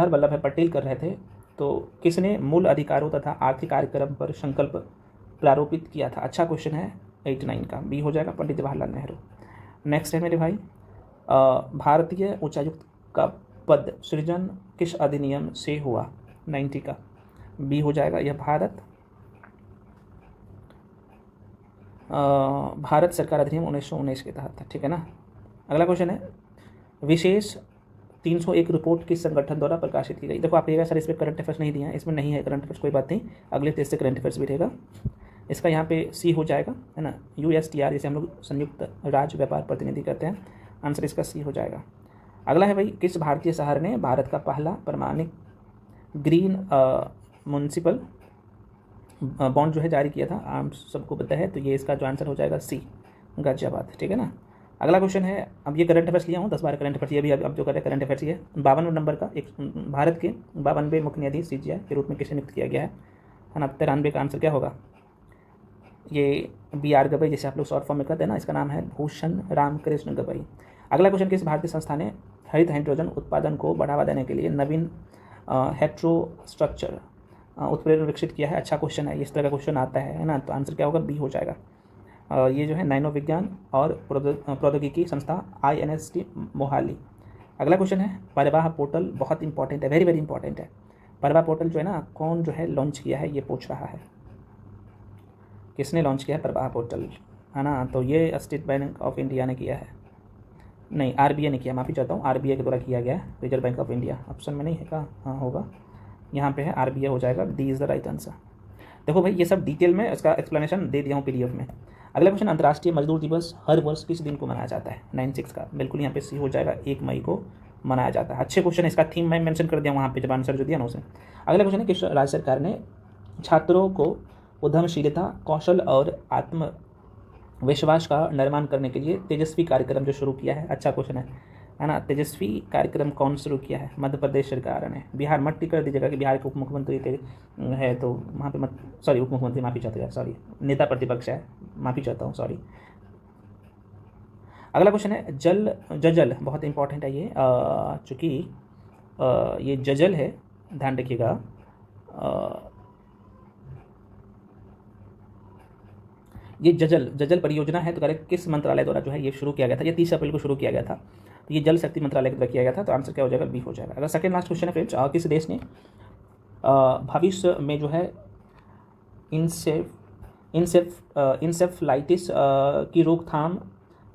वल्लभ भाई पटेल कर रहे थे, तो किसने मूल अधिकारों तथा आर्थिक कार्यक्रम पर संकल्प प्रारूपित किया था। अच्छा क्वेश्चन है, 89 का, बी हो जाएगा, पंडित जवाहरलाल नेहरू। नेक्स्ट है मेरे भाई, भारतीय उच्चायुक्त का पद सृजन किस अधिनियम से हुआ, 90 का, बी हो जाएगा, यह भारत सरकार अधिनियम 1919 के तहत था, ठीक है ना। अगला क्वेश्चन है, विशेष 301 रिपोर्ट किस संगठन द्वारा प्रकाशित की गई। देखो आप ये सर इसमें करंट अफेयर्स नहीं दिया है, इसमें नहीं है करंट अफेयर्स, कोई बात नहीं, अगले टेस्ट से करंट अफेयर्स भी रहेगा। इसका यहाँ पे सी हो जाएगा, है ना, USTR जिसे हम लोग संयुक्त राज्य व्यापार प्रतिनिधि कहते हैं, आंसर इसका सी हो जाएगा। अगला है भाई, किस भारतीय शहर ने भारत का पहला प्रमाणिक ग्रीन म्युनिसिपल बॉन्ड जो है जारी किया था, आप सबको पता है, तो ये इसका जो आंसर हो जाएगा सी, गाजियाबाद, ठीक है ना। अगला क्वेश्चन है, अब ये करंट अफेयर्स लिया हूँ 10-12 करंट अफेयर्स, ये भी अब जो कर रहे हैं करंट अफेयर्स, ये 52 नंबर का, एक भारत के 52वें मुख्य न्यायाधीश CJI के रूप में किसे नियुक्त किया गया है ना। 93 का आंसर क्या होगा, ये BR गवई जिसे आप लोग शॉर्ट फॉर्म में कहते हैं ना, इसका नाम है भूषण रामकृष्ण गवई। अगला क्वेश्चन, किस भारतीय संस्था ने हरित हाइड्रोजन उत्पादन को बढ़ावा देने के लिए नवीन हेट्रोस्ट्रक्चर उत्प्रेरण विकसित किया है। अच्छा क्वेश्चन है, इस तरह का क्वेश्चन आता है ना, तो आंसर क्या होगा, बी हो जाएगा। ये जो है नैनो विज्ञान और प्रौद्योगिकी संस्था INST मोहाली। अगला क्वेश्चन है, परिवाह पोर्टल बहुत इंपॉर्टेंट है, वेरी वेरी इंपॉर्टेंट है। परिवाह पोर्टल जो है ना, कौन जो है लॉन्च किया है, ये पूछ रहा है, किसने लॉन्च किया है परिवाह पोर्टल, है ना। तो ये स्टेट बैंक ऑफ इंडिया ने किया है, नहीं RBI ने किया, माफ़ी चाहता हूँ, RBI के द्वारा किया गया है, reserve bank of India. Option में नहीं है का, हाँ होगा, यहाँ पे है RBI हो जाएगा, D is the right answer. देखो भाई ये सब डिटेल में इसका एक्सप्लेनेशन दे दिया हूँ PDF में। अगला क्वेश्चन, अंतर्राष्ट्रीय मजदूर दिवस हर वर्ष किस दिन को मनाया जाता है, 96 का, बिल्कुल यहाँ पे सी हो जाएगा, 1 मई को मनाया जाता है। अच्छे क्वेश्चन, इसका थीम मैं मेंशन कर दिया वहाँ पे जब आंसर जो दिया ना उसमें। अगला क्वेश्चन है, किस राज्य सरकार ने छात्रों को उद्यमशीलता, कौशल और आत्मविश्वास का निर्माण करने के लिए तेजस्वी कार्यक्रम जो शुरू किया है। अच्छा क्वेश्चन है, है ना। तेजस्वी कार्यक्रम कौन शुरू किया है? मध्य प्रदेश सरकार ने। बिहार मत टिक कर दीजिएगा कि बिहार के उप मुख्यमंत्री है तो वहाँ पे मत, सॉरी उप मुख्यमंत्री, माफ़ी चाहता हूँ, सॉरी नेता प्रतिपक्ष है, माफ़ी चाहता हूँ, सॉरी। अगला क्वेश्चन है जजल, बहुत इंपॉर्टेंट है ये, चूँकि ये जजल है, ध्यान रखिएगा। ये जजल परियोजना है तो करेक्ट किस मंत्रालय द्वारा जो है ये शुरू किया गया था? ये 30 अप्रैल को शुरू किया गया था, तो ये जल शक्ति मंत्रालय के द्वारा किया गया था, तो आंसर क्या हो जाएगा? बी हो जाएगा। अगर सेकंड लास्ट क्वेश्चन है फ्रेंड्स, किस देश ने भविष्य में जो है इंसेफ्लाइटिस की रोकथाम,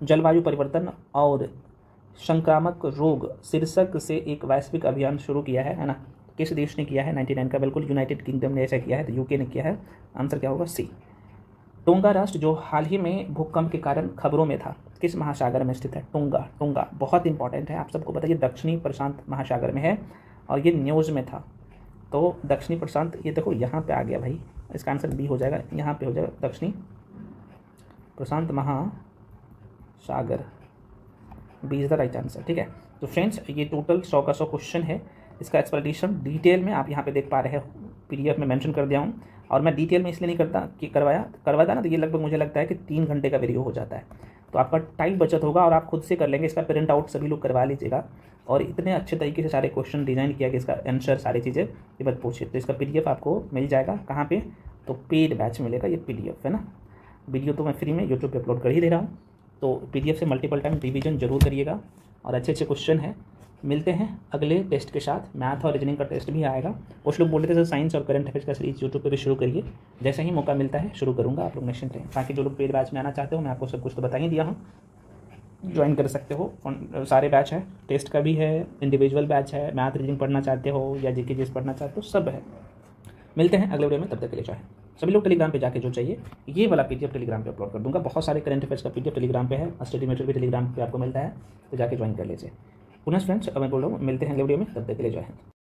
जलवायु परिवर्तन और संक्रामक रोग शीर्षक से एक वैश्विक अभियान शुरू किया है ना? किस देश ने किया है? 99 का बिल्कुल यूनाइटेड किंगडम ने ऐसा किया है, तो यूके ने किया है। आंसर क्या होगा? सी। टोंगा राष्ट्र जो हाल ही में भूकंप के कारण खबरों में था, किस महासागर में स्थित है? टोंगा बहुत इंपॉर्टेंट है, आप सबको बताइए, दक्षिणी प्रशांत महासागर में है और ये न्यूज़ में था। तो दक्षिणी प्रशांत, ये देखो यहाँ पे आ गया भाई, इसका आंसर बी हो जाएगा, यहाँ पे हो जाएगा दक्षिणी प्रशांत महासागर, B is the right answer. ठीक है, तो फ्रेंड्स ये टोटल 100 का 100 क्वेश्चन है। इसका एक्सप्लेनेशन डिटेल में आप यहाँ पे देख पा रहे हो, PDF में मेंशन कर दिया हूँ। और मैं डिटेल में इसलिए नहीं करता कि करवाता ना, तो ये लगभग मुझे लगता है कि 3 घंटे का वीडियो हो जाता है, तो आपका टाइम बचत होगा और आप खुद से कर लेंगे। इसका प्रिंट आउट सभी लोग करवा लीजिएगा, और इतने अच्छे तरीके से सारे क्वेश्चन डिज़ाइन किया कि इसका आंसर सारी चीज़ें ये मत पूछिए। तो इसका PDF आपको मिल जाएगा कहाँ पे? तो पेड बैच मिलेगा, ये PDF है ना। वीडियो तो मैं फ्री में यूट्यूब पे अपलोड कर ही दे रहा हूँ, तो PDF से मल्टीपल टाइम रिवीजन जरूर करिएगा, और अच्छे अच्छे क्वेश्चन हैं। मिलते हैं अगले टेस्ट के साथ, मैथ और रीजनिंग का टेस्ट भी आएगा। कुछ लोग बोल रहे थे सर साइंस और करंट अफेयर्स का सीरीज यूट्यूब पे भी शुरू करिए, जैसे ही मौका मिलता है शुरू करूँगा, आप लोग निश्चिंत रहें। बाकी जो लोग पेड बैच में आना चाहते हो, मैं आपको सब कुछ तो बता ही दिया हूँ, ज्वाइन कर सकते हो। सारे बैच हैं, टेस्ट का भी है, इंडिविजुअल बैच है, मैथ रीजनिंग पढ़ना चाहते हो या जीके जीएस पढ़ना चाहते हो, सब है। मिलते हैं अगले वीडियो में, तब तक के लिए चाहे सभी लोग टेलीग्राम पे जाके जो चाहिए ये वाला PDF टेलीग्राम पे अपलोड कर दूंगा। बहुत सारे करंट अफेयर्स का PDF टेलीग्राम पे है, स्टडी मटेरियल भी टेलीग्राम पे आपको मिलता है, तो जाके ज्वाइन कर लीजिए। पुनः फ्रेंड्स मैं बोल रहा हूँ, मिलते हैं अगले वीडियो में, तब तक के लिए जय हिंद।